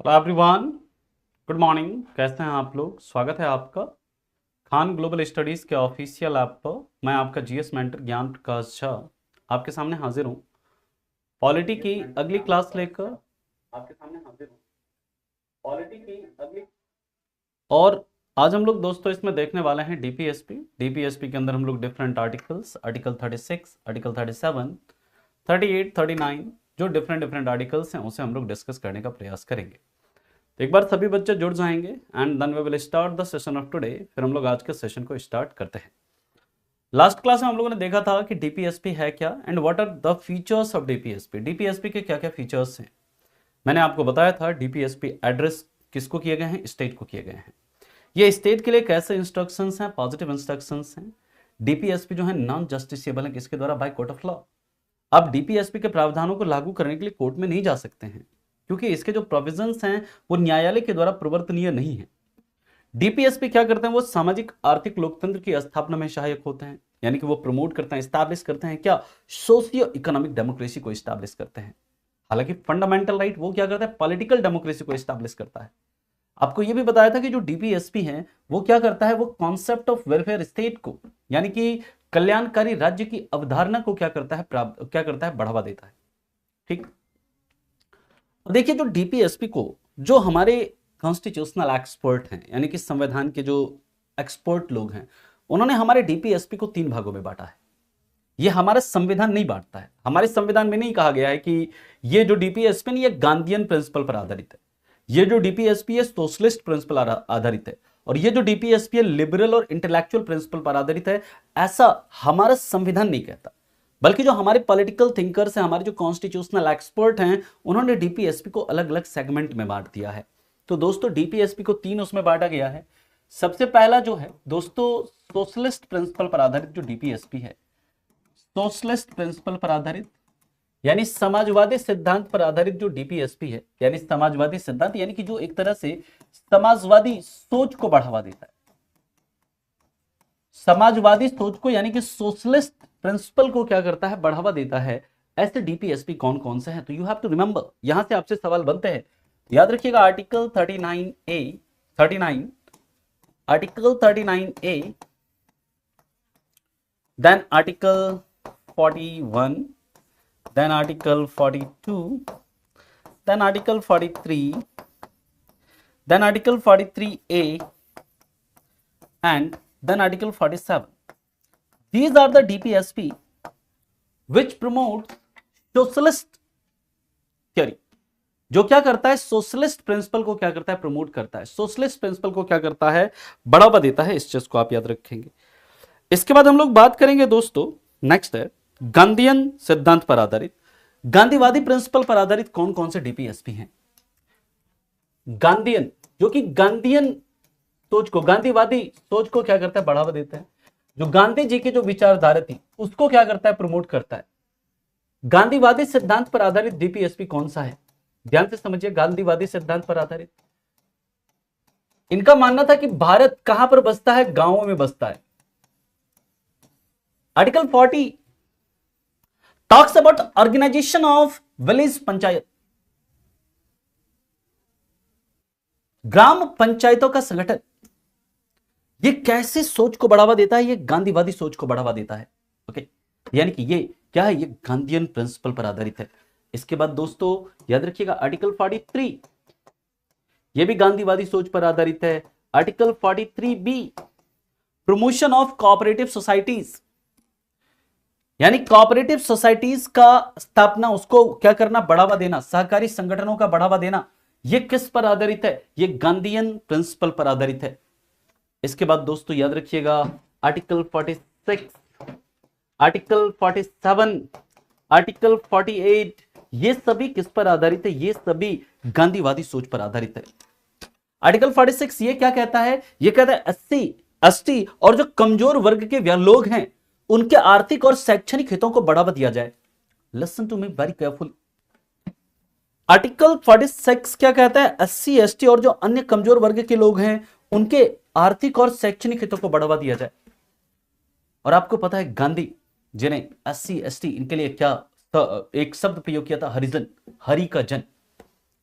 Hello everyone, good morning. कैसे हैं आप लोग? स्वागत है आपका खान ग्लोबल स्टडीज़ के ऑफिशियल ऐप पर। मैं आपका जीएस मेंटर ज्ञान प्रकाश झा आपके सामने हाजिर हूँ पॉलिटी की अगली क्लास लेकर। आपके सामने हाजिर हूँ पॉलिटी की अगली। और आज हम लोग दोस्तों इसमें देखने वाले हैं डीपीएसपी। डीपीएसपी के अंदर हम लोग डिफरेंट आर्टिकल्स, आर्टिकल 36, आर्टिकल 37, 38, 39, जो डिफरेंट डिफरेंट आर्टिकल्स हैं उसे हम लोग डिस्कस करने का प्रयास करेंगे। तो एक बार सभी बच्चे जुड़ जाएंगे and then we will start the session of today. फिर हम लोग आज के सेशन को स्टार्ट करते हैं। लास्ट क्लास में हम लोगों ने देखा था कि डीपीएसपी है क्या and what are the features of DPSP. DPSP के क्या क्या फीचर्स हैं मैंने आपको बताया था। डीपीएसपी एड्रेस किसको किए गए हैं? स्टेट को किए गए हैं। ये स्टेट के लिए कैसे इंस्ट्रक्शंस हैं? पॉजिटिव इंस्ट्रक्शंस हैं। डीपीएसपी जो है नॉन जस्टिसेबल है किसके द्वारा? By court of law. अब डीपीएसपी के प्रावधानों को लागू करने के लिए कोर्ट में नहीं जा सकते हैं क्योंकि इसके जो प्रोविजंस हैं वो न्यायालय के द्वारा प्रवर्तनीय नहीं है। डीपीएसपी क्या करते हैं? वो सामाजिक आर्थिक लोकतंत्र की स्थापना में सहायक होते हैं, यानी कि वो प्रमोट करते हैं, स्टैब्लिश करते हैं क्या? सोशियो इकोनॉमिक डेमोक्रेसी को स्टैब्लिश करते हैं। हालांकि फंडामेंटल राइट वो क्या करता है? पॉलिटिकल डेमोक्रेसी को स्टैब्लिश करता है। आपको ये भी बताया था कि जो डीपीएसपी है वो क्या करता है? वो कॉन्सेप्ट ऑफ वेलफेयर स्टेट को, यानी कि कल्याणकारी राज्य की अवधारणा को क्या करता है? बढ़ावा देता है। ठीक। देखिए, जो डीपीएसपी को जो हमारे कॉन्स्टिट्यूशनल एक्सपर्ट हैं, यानी कि संविधान के जो एक्सपर्ट लोग हैं, उन्होंने हमारे डीपीएसपी को 3 भागों में बांटा है। ये हमारा संविधान नहीं बांटता है। हमारे संविधान में नहीं कहा गया है कि ये जो डीपीएसपी है ये गांधीयन प्रिंसिपल पर आधारित है, ये जो डीपीएसपी है सोशलिस्ट प्रिंसिपल आधारित है, और ये जो डीपीएसपी है लिबरल और इंटेलेक्चुअल प्रिंसिपल पर आधारित है। ऐसा हमारा संविधान नहीं कहता, बल्कि जो हमारे पॉलिटिकल थिंकर्स हैं, हमारे जो कॉन्स्टिट्यूशनल एक्सपर्ट हैं, उन्होंने डीपीएसपी को अलग अलग सेगमेंट में बांट दिया है। तो दोस्तों डीपीएसपी को 3 उसमें बांटा गया है। सबसे पहला जो है दोस्तों सोशलिस्ट प्रिंसिपल पर आधारित जो डीपीएसपी है, सोशलिस्ट प्रिंसिपल पर आधारित यानी समाजवादी सिद्धांत पर आधारित जो डीपीएसपी है, यानी समाजवादी सिद्धांत यानी कि जो एक तरह से समाजवादी सोच को बढ़ावा देता है, समाजवादी सोच को, यानी कि सोशलिस्ट प्रिंसिपल को क्या करता है? बढ़ावा देता है। ऐसे डीपीएसपी कौन कौन से हैं? तो यू हैव टू रिमेंबर, यहां से आपसे सवाल बनते हैं। याद रखिएगा article 39A, 39, article 39A, then article 41, then article 42, then article 43, then article 43A and then article 47. These are the DPSP which promotes socialist theory, जो क्या करता है? सोशलिस्ट प्रिंसिपल को क्या करता है? प्रमोट करता है। सोशलिस्ट प्रिंसिपल को क्या करता है? बढ़ावा देता है। इस चीज को आप याद रखेंगे। इसके बाद हम लोग बात करेंगे दोस्तों, नेक्स्ट है गांधीयन सिद्धांत पर आधारित, गांधीवादी प्रिंसिपल पर आधारित कौन कौन से डीपीएसपी हैं? गांधीयन, जो कि गांधीयन सोच को, गांधीवादी सोच को क्या करता है? बढ़ावा देता है। जो गांधी जी की जो विचारधारा थी उसको क्या करता है? प्रमोट करता है। गांधीवादी सिद्धांत पर आधारित डीपीएसपी कौन सा है? ध्यान से समझिए, गांधीवादी सिद्धांत पर आधारित। इनका मानना था कि भारत कहां पर बसता है? गांवों में बसता है। Article 40 talks about organisation of village panchayat, ग्राम पंचायतों का संगठन। ये कैसे सोच को बढ़ावा देता है? ये गांधीवादी सोच को बढ़ावा देता है। ओके, यानी कि ये क्या है? ये गांधीयन प्रिंसिपल पर आधारित है। इसके बाद दोस्तों याद रखिएगा आर्टिकल 43, ये भी गांधीवादी सोच पर आधारित है। Article 43B promotion of cooperative societies, यानी कोऑपरेटिव सोसाइटीज का स्थापना, उसको क्या करना? बढ़ावा देना, सहकारी संगठनों का बढ़ावा देना। ये किस पर आधारित है? ये गांधीयन प्रिंसिपल पर आधारित है। इसके बाद दोस्तों याद रखिएगा आर्टिकल 46, आर्टिकल 47, आर्टिकल 48, ये सभी किस पर आधारित है? ये सभी गांधीवादी सोच पर आधारित है। आर्टिकल 46 ये क्या कहता है? ये कहता है एससी, एसटी और जो कमजोर वर्ग के लोग हैं उनके आर्थिक और शैक्षणिक हितों को बढ़ावा दिया जाए। Listen to me very careful. Article 46 क्या कहता है? एससी, एसटी और जो अन्य कमजोर वर्ग के लोग हैं उनके आर्थिक और शैक्षणिक हितों को बढ़ावा दिया जाए। और आपको पता है गांधी जिन्हें एससी, एसटी, इनके लिए क्या एक शब्द प्रयोग किया था? हरिजन, हरि का जन।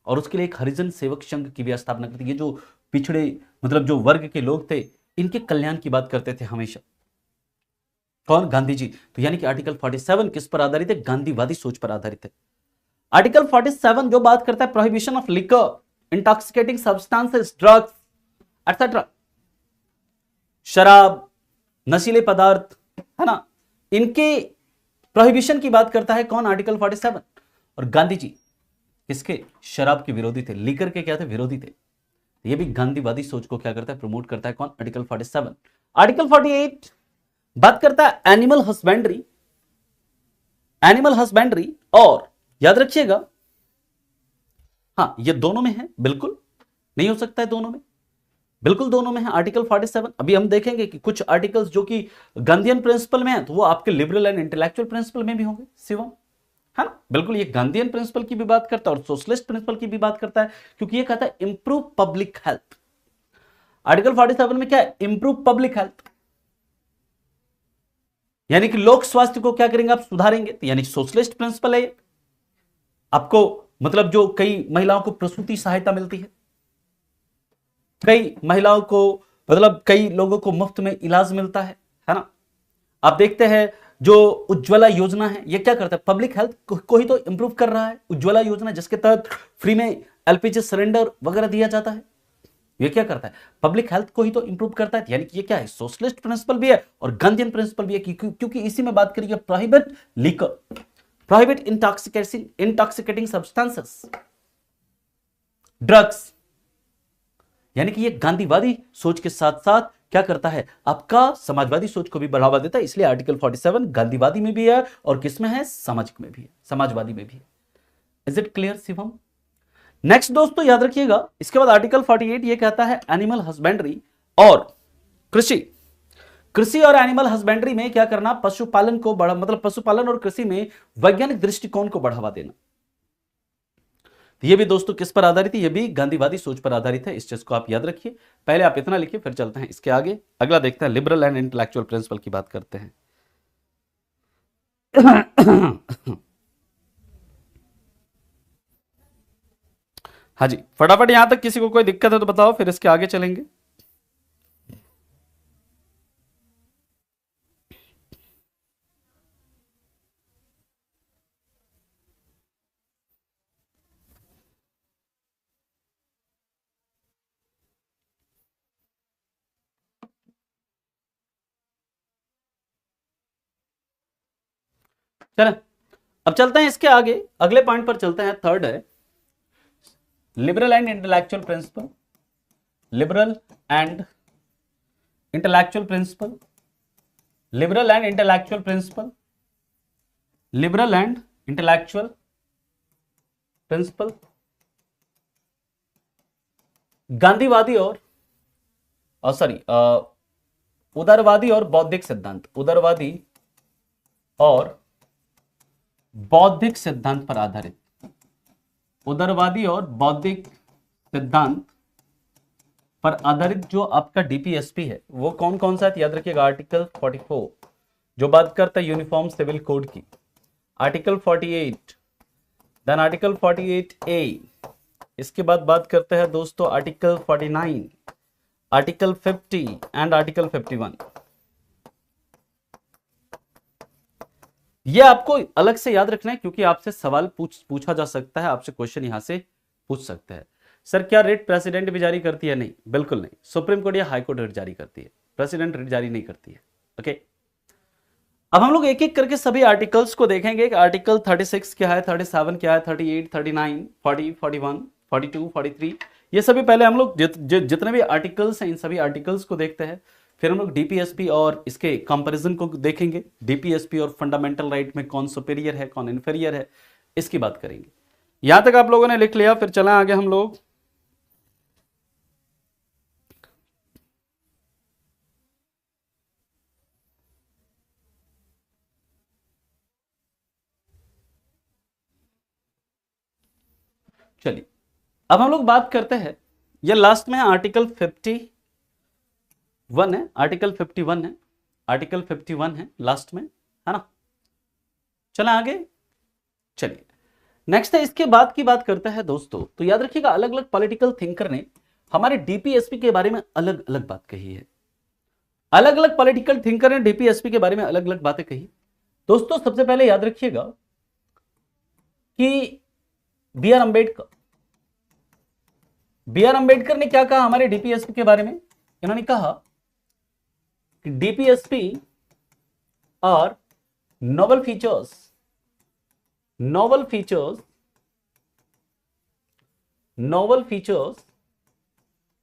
और उसके लिए एक हरिजन सेवक संघ की भी स्थापना करती है। ये जो पिछड़े मतलब जो वर्ग के लोग थे, इनके कल्याण की बात करते थे हमेशा। कौन? गांधी जी। तो यानी कि आर्टिकल 47 किस पर आधारित है? गांधीवादी सोच पर आधारित है। आर्टिकल 47 जो बात करता है prohibition of liquor, intoxicating substances, drugs etcetera, शराब, नशीले पदार्थ, है ना, इनके प्रोहिबिशन की बात करता है कौन? आर्टिकल 47। और गांधी जी किसके? शराब के विरोधी थे, लीकर के क्या थे? विरोधी थे। ये भी गांधीवादी सोच को क्या करता है? प्रमोट करता है कौन? आर्टिकल 47। आर्टिकल 48 बात करता है एनिमल हस्बेंड्री, एनिमल हस्बेंड्री, और याद रखिएगा, हाँ ये दोनों में है, बिल्कुल नहीं हो सकता है दोनों में, बिल्कुल दोनों में है आर्टिकल 47। अभी हम देखेंगे कि कुछ आर्टिकल्स जो कि गांधीयन प्रिंसिपल में है तो वो आपके लिबरल एंड इंटेलेक्चुअल प्रिंसिपल में भी होंगे शिवम, है ना। बिल्कुल ये गांधीयन प्रिंसिपल की भी बात करता है और सोशलिस्ट प्रिंसिपल की भी बात करता है, क्योंकि ये कहता है इंप्रूव पब्लिक हेल्थ। आर्टिकल 47 में क्या है? इंप्रूव पब्लिक हेल्थ, यानी कि लोक स्वास्थ्य को क्या करेंगे आप? सुधारेंगे। तो यानी सोशलिस्ट प्रिंसिपल है। आपको मतलब जो कई महिलाओं को प्रसूति सहायता मिलती है, कई महिलाओं को मतलब कई लोगों को मुफ्त में इलाज मिलता है ना। आप देखते हैं जो उज्ज्वला योजना है, ये क्या करता है? पब्लिक हेल्थ को ही तो इंप्रूव कर रहा है उज्ज्वला योजना, जिसके तहत फ्री में एलपीजी सिलेंडर वगैरह दिया जाता है। ये क्या करता है? पब्लिक हेल्थ को ही तो इंप्रूव करता है। यानी कि ये क्या है? सोशलिस्ट प्रिंसिपल भी है और गांधीयन प्रिंसिपल भी है, क्योंकि इसी में बात करिए prohibit liquor, prohibit intoxicating substances, drugs. यानी कि ये गांधीवादी सोच के साथ साथ क्या करता है? आपका समाजवादी सोच को भी बढ़ावा देता है। इसलिए आर्टिकल 47 गांधीवादी में भी है और किसमें है? सामाजिक में भी है, समाजवादी में भी है। Is it clear Shivam? Next दोस्तों याद रखिएगा, इसके बाद आर्टिकल 48 ये कहता है एनिमल हस्बेंड्री और कृषि। कृषि और एनिमल हस्बेंड्री में क्या करना? पशुपालन को बढ़ा, मतलब पशुपालन और कृषि में वैज्ञानिक दृष्टिकोण को बढ़ावा देना। ये भी दोस्तों किस पर आधारित है? ये भी गांधीवादी सोच पर आधारित है। इस चीज को आप याद रखिए। पहले आप इतना लिखिए, फिर चलते हैं इसके आगे। अगला देखते हैं, लिबरल एंड इंटेलेक्चुअल प्रिंसिपल की बात करते हैं। हाँ जी, फटाफट यहां तक किसी को कोई दिक्कत है तो बताओ, फिर इसके आगे चलेंगे। चलें, अब चलते हैं इसके आगे, अगले पॉइंट पर चलते हैं। थर्ड है liberal and intellectual principle, liberal and intellectual principle, liberal and intellectual principle, liberal and intellectual principle, गांधीवादी और सॉरी उदारवादी और बौद्धिक सिद्धांत, उदारवादी और बौद्धिक सिद्धांत पर आधारित, उदारवादी और बौद्धिक सिद्धांत पर आधारित जो आपका डीपीएसपी है वो कौन कौन सा है? याद रखिएगा, आर्टिकल 44 जो बात करता है यूनिफॉर्म सिविल कोड की, आर्टिकल 48, देन आर्टिकल 48A, इसके बाद बात करते हैं दोस्तों आर्टिकल 49, आर्टिकल 50 एंड आर्टिकल 51। ये आपको अलग से याद रखना है, क्योंकि आपसे सवाल पूछा जा सकता है, आपसे क्वेश्चन यहां से पूछ सकते हैं। सर क्या रिट प्रेसिडेंट भी जारी करती है? नहीं, बिल्कुल नहीं। सुप्रीम कोर्ट या हाई कोर्ट रिट जारी करती है, प्रेसिडेंट रिट जारी नहीं करती है। ओके, अब हम लोग एक एक करके सभी आर्टिकल्स को देखेंगे। आर्टिकल 36 क्या है, 37 क्या है, 38, 39, 40, 41, 42, 43, ये सभी पहले हम लोग जितने भी आर्टिकल्स हैं इन सभी आर्टिकल्स को देखते हैं। फिर हम लोग डीपीएसपी और इसके कंपैरिजन को देखेंगे। डीपीएसपी और फंडामेंटल राइट में कौन सुपेरियर है, कौन इंफीरियर है, इसकी बात करेंगे। यहां तक आप लोगों ने लिख लिया, फिर चलें आगे हम लोग। चलिए, अब हम लोग बात करते हैं, ये लास्ट में आर्टिकल 51 है, आर्टिकल 51 है, आर्टिकल 51 है लास्ट में, है ना। चलें आगे। चलिए, नेक्स्ट है, इसके बाद की बात करते हैं दोस्तों, तो याद रखिएगा अलग अलग पॉलिटिकल थिंकर ने हमारे डीपीएसपी के बारे में अलग अलग बात कही है। अलग अलग पॉलिटिकल थिंकर ने डीपीएसपी के बारे में अलग अलग बातें कही। दोस्तों सबसे पहले याद रखिएगा कि बी आर अंबेडकर ने क्या कहा हमारे डीपीएसपी के बारे में। इन्होंने कहा कि डीपीएसपी और noble features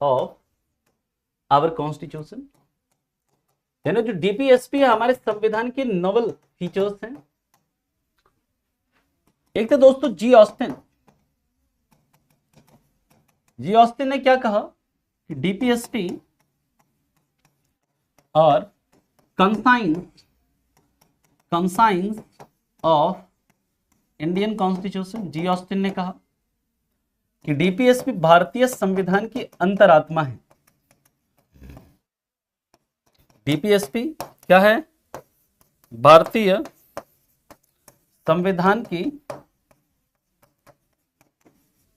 of our constitution, यानी जो डीपीएसपी है हमारे संविधान के नोबल फीचर्स हैं। एक तो दोस्तों जी ऑस्टिन ने क्या कहा कि डीपीएसपी और conscience of Indian constitution, G Austin ने कहा कि डीपीएसपी भारतीय संविधान की अंतरात्मा है। डीपीएसपी क्या है? भारतीय संविधान की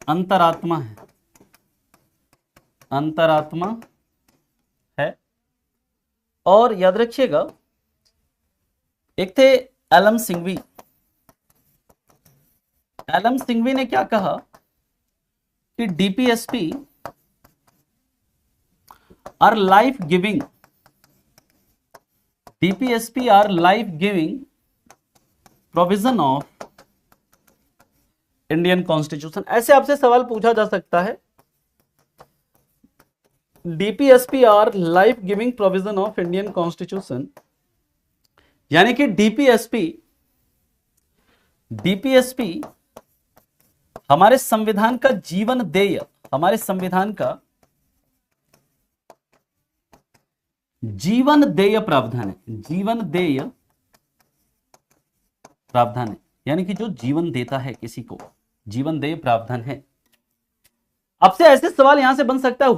अंतरात्मा है। और याद रखिएगा एक थे एलएम सिंघवी ने क्या कहा कि DPSP are life giving provision of Indian constitution. ऐसे आपसे सवाल पूछा जा सकता है, DPSP are life giving provision of Indian constitution, यानी कि डीपीएसपी हमारे संविधान का जीवन देय, हमारे संविधान का जीवन देय प्रावधान है, यानी कि जो जीवन देता है किसी को, जीवन देय प्रावधान है। आपसे ऐसे सवाल यहां से बन सकता है,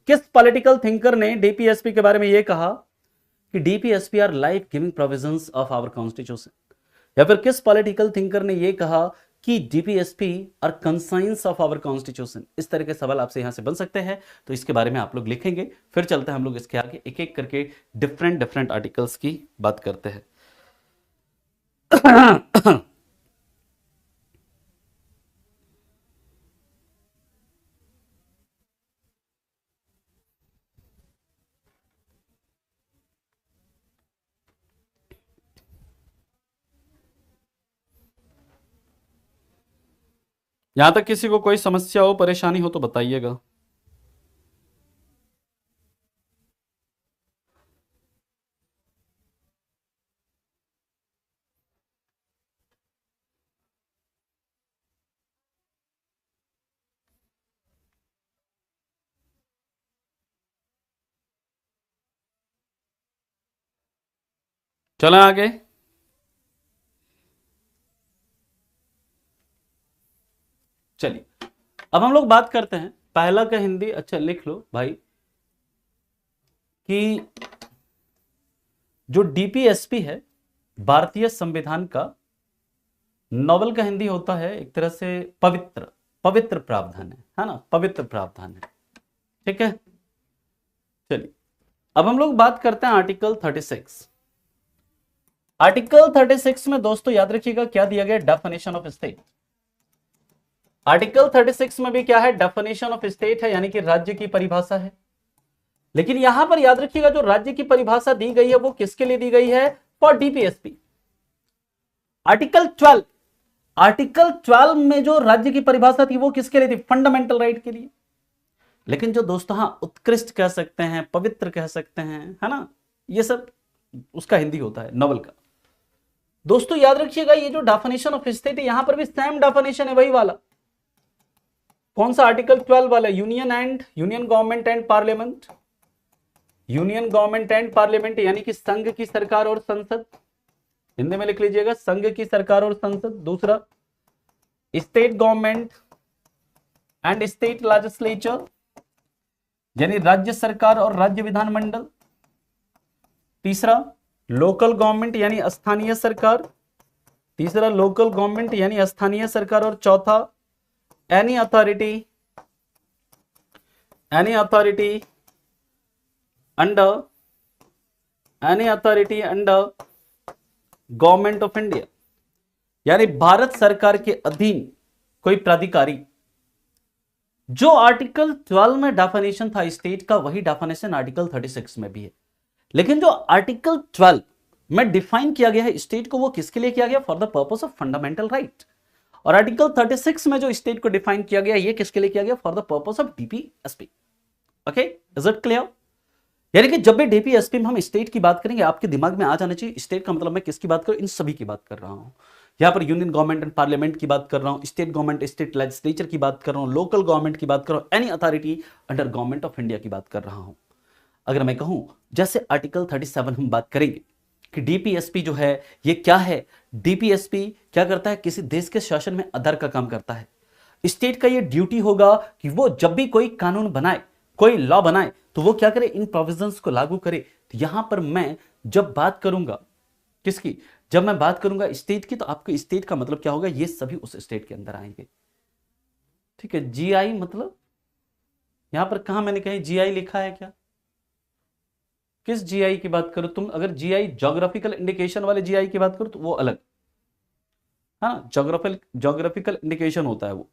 किस पॉलिटिकल थिंकर ने डीपीएसपी के बारे में यह कहा कि DPSP are life giving provisions of our constitution, या फिर किस पॉलिटिकल थिंकर ने यह कहा कि DPSP are conscience of our constitution. इस तरह के सवाल आपसे यहां से बन सकते हैं, तो इसके बारे में आप लोग लिखेंगे। फिर चलते हैं हम लोग इसके आगे, एक एक करके डिफरेंट आर्टिकल्स की बात करते हैं। यहां तक किसी को कोई समस्या हो, परेशानी हो तो बताइएगा। चलें आगे। चलिए अब हम लोग बात करते हैं पहला का हिंदी, अच्छा लिख लो भाई, कि जो डीपीएसपी है भारतीय संविधान का, नोबल का हिंदी होता है एक तरह से पवित्र प्रावधान है ना, पवित्र प्रावधान है। ठीक है, चलिए अब हम लोग बात करते हैं आर्टिकल 36। आर्टिकल 36 में दोस्तों याद रखिएगा क्या दिया गया, डेफिनेशन ऑफ स्टेट। आर्टिकल 36 में भी क्या है, डेफिनेशन ऑफ स्टेट है, यानी कि राज्य की परिभाषा है। लेकिन यहां पर याद रखिएगा जो राज्य की परिभाषा दी गई है वो किसके लिए दी गई है, फॉर डीपीएसपी। आर्टिकल 12 में जो राज्य की परिभाषा थी वो किसके लिए थी, फंडामेंटल राइट के लिए। लेकिन जो दोस्तों हाँ उत्कृष्ट कह सकते हैं, पवित्र कह सकते हैं, है ना, ये सब उसका हिंदी होता है, नोबल का। दोस्तों याद रखिएगा ये जो डेफिनेशन ऑफ स्टेट है, यहां पर भी सेम डेफिनेशन है, वही वाला। कौन सा, आर्टिकल 12 वाला, union government and parliament. Union government and parliament यानी कि संघ की सरकार और संसद, हिंदी में लिख लीजिएगा, संघ की सरकार और संसद। दूसरा state government and state legislature, यानी राज्य सरकार और राज्य विधानमंडल। तीसरा लोकल गवर्नमेंट यानी स्थानीय सरकार। तीसरा लोकल गवर्नमेंट यानी स्थानीय सरकार, और चौथा any authority under government of India, यानी भारत सरकार के अधीन कोई प्राधिकारी। जो आर्टिकल 12 में डेफिनेशन था स्टेट का, वही डेफिनेशन आर्टिकल 36 में भी है। लेकिन जो आर्टिकल 12 में डिफाइन किया गया है स्टेट को, वो किसके लिए किया गया? For the purpose of fundamental right. और आर्टिकल 36 में जो स्टेट को डिफाइन किया गया, ये किसके लिए किया गया? For the purpose of DPSP. Okay, is it clear? यानी कि जब भी डीपीएसपी में हम स्टेट की बात करेंगे, आपके दिमाग में आ जाना चाहिए स्टेट का मतलब मैं किसकी बात करूं? इन सभी की बात कर रहा हूं। यहां पर यूनियन गवर्नमेंट एंड पार्लियामेंट की बात कर रहा हूं, स्टेट गवर्नमेंट, स्टेट लेजिस्लेचर की बात कर रहा हूं, लोकल गवर्नमेंट की बात कर रहा हूं, any authority under government of India की बात कर रहा हूं। अगर मैं कहूं जैसे आर्टिकल 37 हम बात करेंगे कि डीपीएसपी जो है ये क्या है? डीपीएसपी क्या करता है? किसी देश के शासन में आधार का काम करता है। स्टेट का ये ड्यूटी होगा कि वो जब भी कोई कानून बनाए, कोई लॉ बनाए, तो वो क्या करे? इन प्रोविजंस को लागू करे। तो यहां पर मैं जब बात करूंगा किसकी? जब मैं बात करूंगा स्टेट की, तो आपको स्टेट का मतलब क्या होगा? ये सभी उस स्टेट के अंदर आएंगे। ठीक है, जीआई मतलब यहां पर कहां मैंने कहीं जीआई लिखा है क्या? किस जीआई की बात करो तुम? अगर जीआई ज्योग्राफिकल इंडिकेशन वाले जीआई की बात करो तो वो अलग, हाँ, ज्योग्राफिकल इंडिकेशन होता है वो।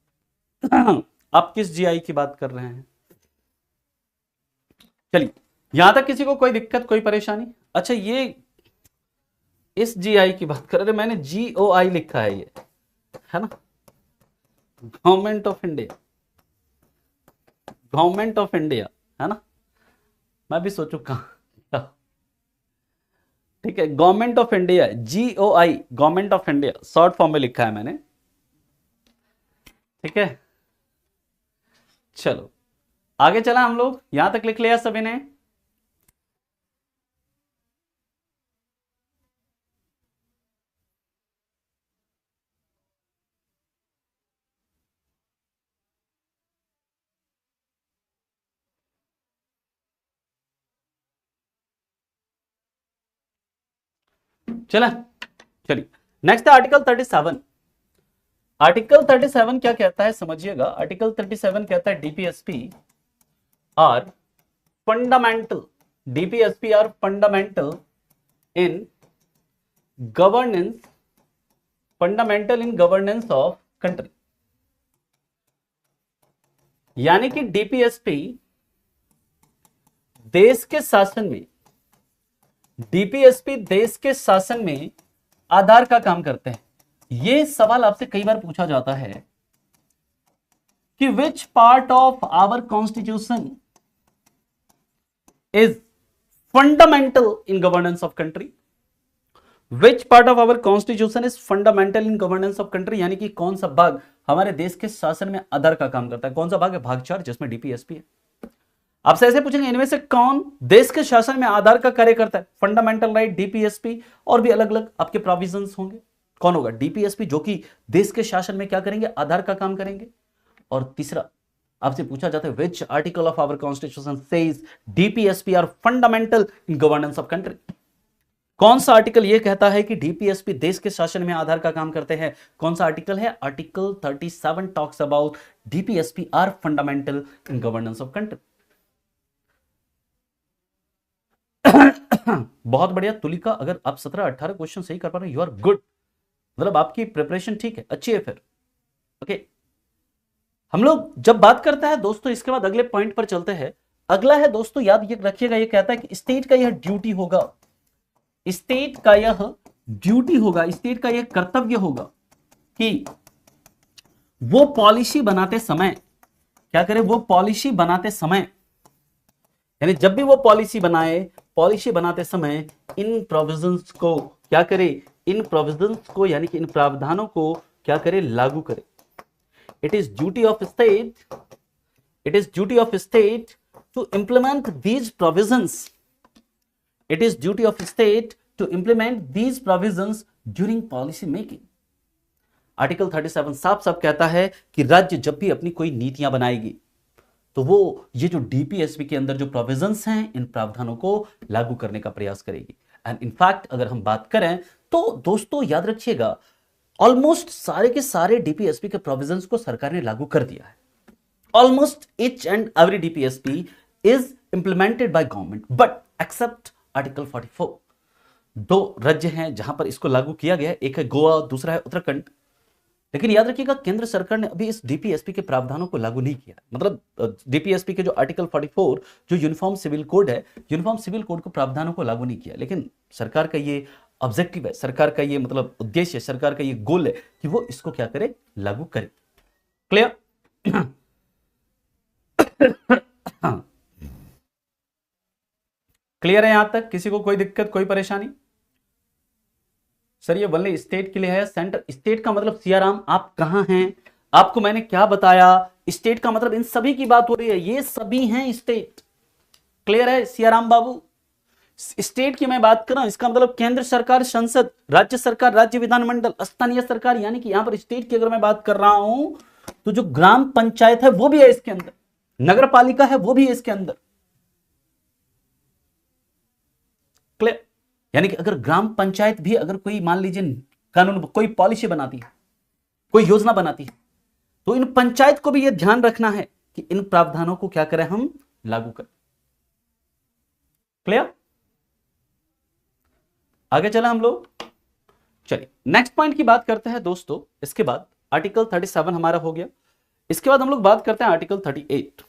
आप किस जीआई की बात कर रहे हैं? चलिए, यहां तक किसी को कोई दिक्कत, कोई परेशानी? अच्छा, ये इस जीआई की बात कर रहे, मैंने जीओआई लिखा है, ये है ना, गवर्नमेंट ऑफ इंडिया, है ना। मैं भी सोचू कहां। ठीक है, government of India, GOI, government of India short form में लिखा है मैंने। ठीक है, चलो आगे चला, हम लोग यहां तक लिख लिया सभी ने। चला, चलिए नेक्स्ट है आर्टिकल 37। आर्टिकल 37 क्या कहता है समझिएगा। आर्टिकल 37 कहता है DPSP are fundamental, DPSP are fundamental in governance, fundamental in governance of country. यानी कि डीपीएसपी देश के शासन में, डीपीएसपी देश के शासन में आधार का काम करते हैं। यह सवाल आपसे कई बार पूछा जाता है कि which part of our constitution is fundamental in governance of country. Which part of our constitution is fundamental in governance of country, यानी कि कौन सा भाग हमारे देश के शासन में आधार का काम करता है। कौन सा भाग है? भाग 4, जिसमें डीपीएसपी है। आपसे ऐसे पूछेंगे इनमें से कौन देश के शासन में आधार का कार्य करता है? फंडामेंटल राइट, डीपीएसपी, और भी अलग अलग आपके प्रोविजंस होंगे। कौन होगा? डीपीएसपी, जो कि देश के शासन में क्या करेंगे? आधार का काम करेंगे। और तीसरा आपसे पूछा जाता है which article of our constitution says DPSP are fundamental in governance of country. कौन सा आर्टिकल यह कहता है कि डीपीएसपी देश के शासन में आधार का काम करते हैं? कौन सा आर्टिकल है? Article 37 talks about DPSP are fundamental in governance of country. बहुत बढ़िया तुलिका, अगर आप 17-18 क्वेश्चन सही कर पा रहे हो, यू आर गुड, मतलब आपकी प्रिपरेशन ठीक है, अच्छी है फिर। ओके, हम लोग जब बात करते हैं दोस्तों, इसके बाद अगले पॉइंट पर चलते हैं। अगला है दोस्तों, याद ये रखिएगा, ये कहता है कि स्टेट का यह ड्यूटी होगा, स्टेट का यह ड्यूटी होगा, स्टेट का यह कर्तव्य होगा कि वो पॉलिसी बनाते समय क्या करे? वो पॉलिसी बनाते समय, यानी जब भी वो पॉलिसी बनाए, पॉलिसी बनाते समय इन प्रोविजंस को क्या करे? इन प्रोविजंस को, यानी कि इन प्रावधानों को क्या करे? लागू करे। It is duty of state, it is duty of state to implement these provisions, it is duty of state to implement these provisions during policy making. Article 37 साफ साफ कहता है कि राज्य जब भी अपनी कोई नीतियां बनाएगी, तो वो ये जो डीपीएसपी के अंदर जो प्रोविजंस हैं, इन प्रावधानों को लागू करने का प्रयास करेगी। एंड इनफैक्ट अगर हम बात करें तो दोस्तों याद रखिएगा, ऑलमोस्ट सारे के सारे डीपीएसपी के प्रोविजंस को सरकार ने लागू कर दिया है। Almost each and every DPSP is implemented by government but except article 44। दो राज्य हैं जहां पर इसको लागू किया गया है, एक है गोवा, दूसरा है उत्तराखंड। लेकिन याद रखिएगा केंद्र सरकार ने अभी इस डीपीएसपी के प्रावधानों को लागू नहीं किया। मतलब डीपीएसपी के जो आर्टिकल 44 जो यूनिफॉर्म सिविल कोड है, यूनिफॉर्म सिविल कोड को प्रावधानों को लागू नहीं किया। लेकिन सरकार का ये ऑब्जेक्टिव है, सरकार का ये मतलब उद्देश्य है, सरकार का ये गोल है कि वो इसको क्या करे, लागू करे। क्लियर? क्लियर है यहां तक? किसी को कोई दिक्कत, कोई परेशानी? सर ये वनली स्टेट के लिए है। सेंटर स्टेट का मतलब सियाराम आप कहां हैं? आपको मैंने क्या बताया? स्टेट का मतलब इन सभी की बात हो रही है, ये सभी हैं स्टेट। क्लियर है सियाराम बाबू? स्टेट की मैं बात कर रहा हूं, इसका मतलब केंद्र सरकार, संसद, राज्य सरकार, राज्य विधानमंडल, स्थानीय सरकार, यानी कि यहां पर स्टेट की अगर मैं बात कर रहा हूं तो जो ग्राम पंचायत है वो भी है इसके अंदर, नगर पालिका है वो भी है इसके अंदर। क्लियर? यानी कि अगर ग्राम पंचायत भी अगर कोई मान लीजिए कानून, कोई पॉलिसी बनाती है, कोई योजना बनाती है, तो इन पंचायत को भी यह ध्यान रखना है कि इन प्रावधानों को क्या करें, हम लागू करें। क्लियर? आगे चला हम लोग। चलिए नेक्स्ट पॉइंट की बात करते हैं दोस्तों। इसके बाद आर्टिकल 37 हमारा हो गया। इसके बाद हम लोग बात करते हैं आर्टिकल 38।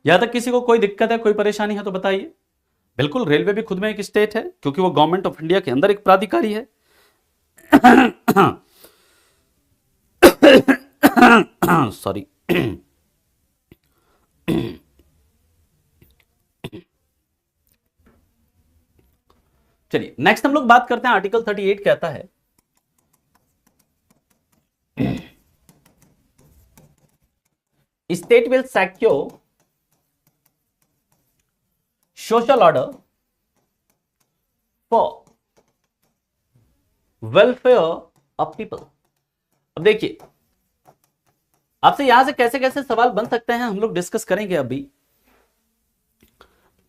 यहां तक किसी को कोई दिक्कत है, कोई परेशानी है तो बताइए। बिल्कुल, रेलवे भी खुद में एक स्टेट है क्योंकि वो गवर्नमेंट ऑफ इंडिया के अंदर एक प्राधिकारी है। सॉरी। चलिए नेक्स्ट हम लोग बात करते हैं। आर्टिकल 38 कहता है state will secure social order for welfare of people. अब देखिए आपसे यहां से कैसे कैसे सवाल बन सकते हैं हम लोग डिस्कस करेंगे अभी।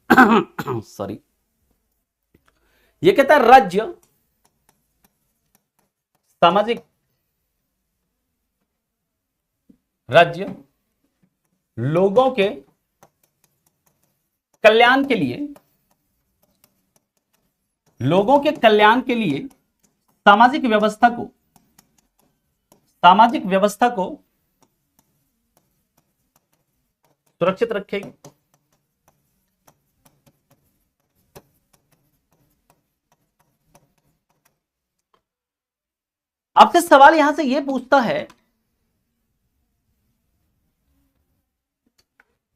सॉरी, ये कहता है राज्य सामाजिक, राज्य लोगों के कल्याण के लिए, लोगों के कल्याण के लिए सामाजिक व्यवस्था को, सामाजिक व्यवस्था को सुरक्षित रखेगी। आपसे सवाल यहां से यह पूछता है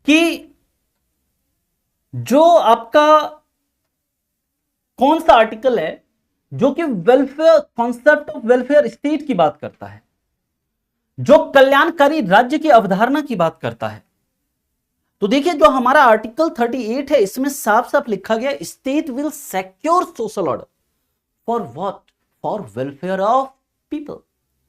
कि जो आपका कौन सा आर्टिकल है जो कि welfare, concept of welfare state की बात करता है, जो कल्याणकारी राज्य की अवधारणा की बात करता है। तो देखिए जो हमारा आर्टिकल 38 है इसमें साफ साफ लिखा गया state will secure social order for what, for welfare of people.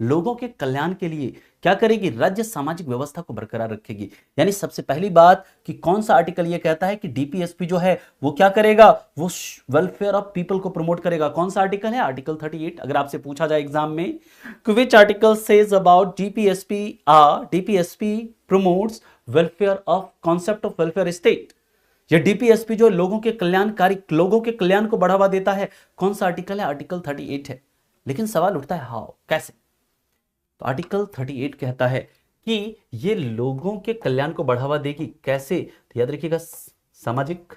लोगों के कल्याण के लिए क्या करेगी, राज्य सामाजिक व्यवस्था को बरकरार रखेगी। यानी सबसे पहली बात कि कौन सा आर्टिकल यह कहता है कि डीपीएसपी जो है वो क्या करेगा, वो वेलफेयर ऑफ पीपल को प्रमोट करेगा। कौन सा आर्टिकल है, आर्टिकल 38। अगर आपसे पूछा जाए एग्जाम में कि which article says about DPSP, DPSP promotes welfare of, concept of welfare state, ये डीपीएसपी जो लोगों के कल्याणकारी, लोगों के कल्याण को बढ़ावा देता है, कौन सा आर्टिकल है, आर्टिकल 38 है। लेकिन सवाल उठता है हाउ, कैसे? तो आर्टिकल 38 कहता है कि ये लोगों के कल्याण को बढ़ावा देगी। कैसे? तो याद रखिएगा सामाजिक,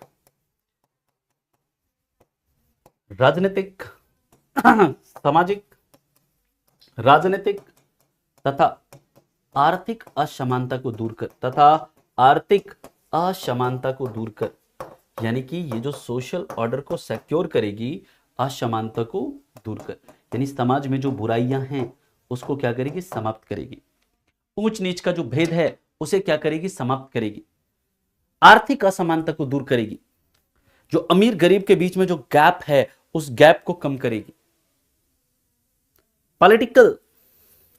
राजनीतिक, सामाजिक, राजनीतिक तथा आर्थिक असमानता को दूर कर, तथा आर्थिक असमानता को दूर कर। यानी कि ये जो सोशल ऑर्डर को सिक्योर करेगी, असमानता को दूर कर, यानी समाज में जो बुराइयां हैं उसको क्या करेगी, समाप्त करेगी। ऊंच नीच का जो भेद है उसे क्या करेगी, समाप्त करेगी। आर्थिक असमानता को दूर करेगी, जो अमीर गरीब के बीच में जो गैप है उस गैप को कम करेगी। पॉलिटिकल,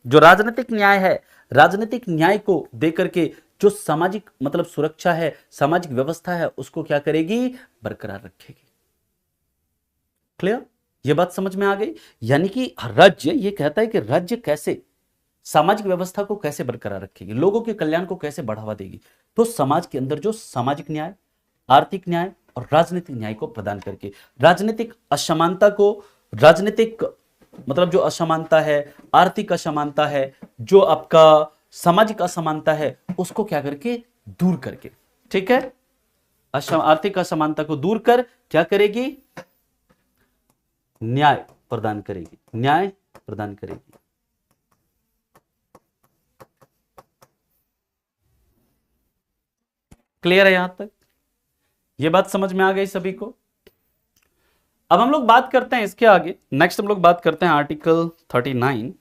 जो राजनीतिक न्याय है, राजनीतिक न्याय को देकर के जो सामाजिक मतलब सुरक्षा है, सामाजिक व्यवस्था है, उसको क्या करेगी, बरकरार रखेगी। क्लियर? ये बात समझ में आ गई। यानी कि राज्य ये कहता है कि राज्य कैसे सामाजिक व्यवस्था को कैसे बरकरार रखेगी, लोगों के कल्याण को कैसे बढ़ावा देगी। तो समाज के अंदर जो सामाजिक न्याय, आर्थिक न्याय और राजनीतिक न्याय को प्रदान करके राजनीतिक असमानता को, राजनीतिक मतलब जो असमानता है, आर्थिक असमानता है, जो आपका सामाजिक असमानता है, उसको क्या करके दूर करके, ठीक है, आर्थिक असमानता को दूर कर क्या करेगी, न्याय प्रदान करेगी, न्याय प्रदान करेगी। क्लियर है यहां तक? ये बात समझ में आ गई सभी को? अब हम लोग बात करते हैं इसके आगे, नेक्स्ट हम लोग बात करते हैं आर्टिकल 39।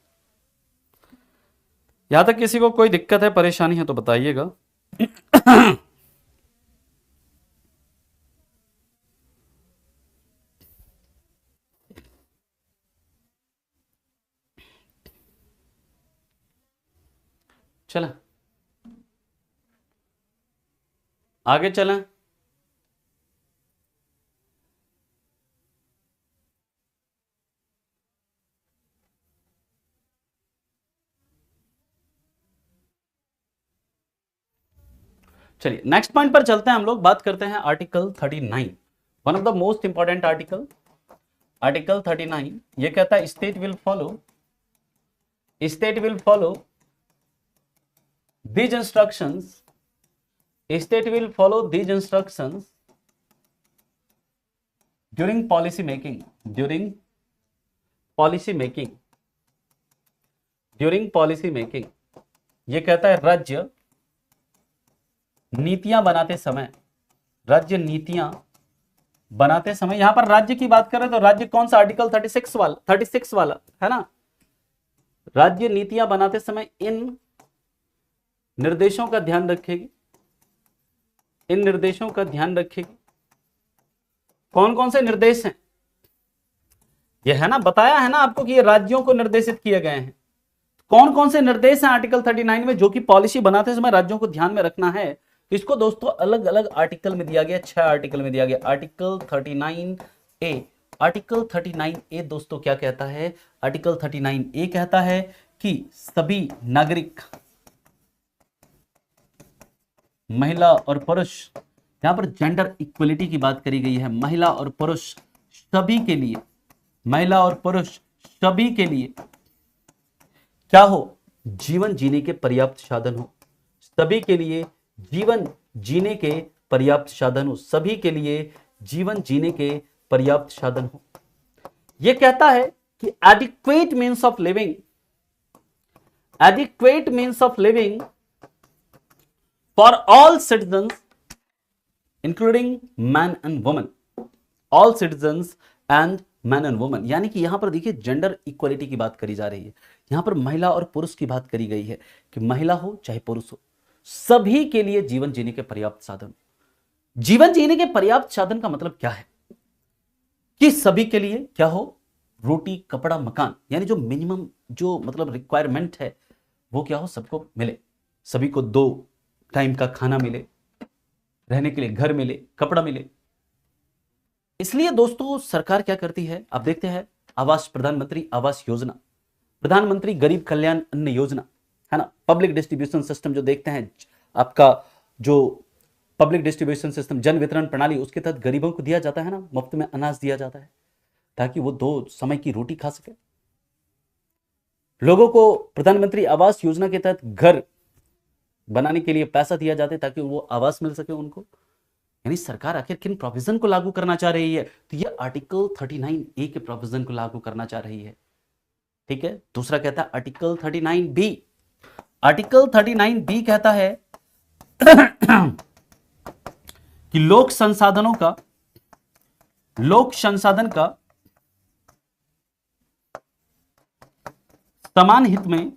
यहां तक किसी को कोई दिक्कत है, परेशानी है तो बताइएगा। चलें आगे चलें। चलिए नेक्स्ट पॉइंट पर चलते हैं, हम लोग बात करते हैं article 39, one of the most important article. Article 39 ये कहता है state will follow these instructions, state will follow these instructions during policy making, during policy making। ये कहता है राज्य नीतियां बनाते समय, राज्य नीतियां बनाते समय, यहां पर राज्य की बात करें तो राज्य कौन सा, आर्टिकल 36 वाला है ना। राज्य नीतियां बनाते समय इन निर्देशों का ध्यान रखेगी, इन निर्देशों का ध्यान रखेगी। कौन कौन से निर्देश हैं, ये है ना, बताया है ना आपको कि ये राज्यों को निर्देशित किए गए हैं। कौन कौन से निर्देश हैं आर्टिकल 39 में जो कि पॉलिसी बनाते समय राज्यों को ध्यान में रखना है। इसको दोस्तों अलग अलग आर्टिकल में दिया गया, 6 आर्टिकल में दिया गया। आर्टिकल 39A, आर्टिकल 39A दोस्तों क्या कहता है, आर्टिकल 39A कहता है कि सभी नागरिक, महिला और पुरुष, यहां पर जेंडर इक्वलिटी की बात करी गई है, महिला और पुरुष सभी के लिए, महिला और पुरुष सभी के लिए क्या हो, जीवन जीने के पर्याप्त साधन हो, सभी के लिए जीवन जीने के पर्याप्त साधन हो, सभी के लिए जीवन जीने के पर्याप्त साधन हो। यह कहता है कि adequate means of living, adequate means of living for all citizens including man and woman, all citizens and man and woman। यानी कि यहां पर देखिए जेंडर इक्वलिटी की बात करी जा रही है, यहां पर महिला और पुरुष की बात करी गई है कि महिला हो चाहे पुरुष हो, सभी के लिए जीवन जीने के पर्याप्त साधन। जीवन जीने के पर्याप्त साधन का मतलब क्या है कि सभी के लिए क्या हो, रोटी कपड़ा मकान, यानी जो मिनिमम जो मतलब रिक्वायरमेंट है वो क्या हो, सबको मिले, सभी को 2 टाइम का खाना मिले, रहने के लिए घर मिले, कपड़ा मिले। इसलिए दोस्तों सरकार क्या करती है, आप देखते हैं आवास, प्रधानमंत्री आवास योजना, प्रधानमंत्री गरीब कल्याण अन्न योजना, है ना, पब्लिक डिस्ट्रीब्यूशन सिस्टम जो देखते हैं, आपका जो पब्लिक डिस्ट्रीब्यूशन सिस्टम, जन वितरण प्रणाली, उसके तहत गरीबों को दिया जाता है ना, मुफ्त में अनाज दिया जाता है ताकि वो 2 समय की रोटी खा सके। लोगों को प्रधानमंत्री आवास योजना के तहत घर बनाने के लिए पैसा दिया जाता है ताकि वो आवास मिल सके उनको। यानी सरकार आखिर किन प्रोविजन को लागू करना चाह रही है, तो ये आर्टिकल 39A के प्रोविजन को लागू करना चाह रही है, ठीक है। दूसरा कहता है आर्टिकल 39B, आर्टिकल 39B कहता है कि लोक संसाधन का समान हित में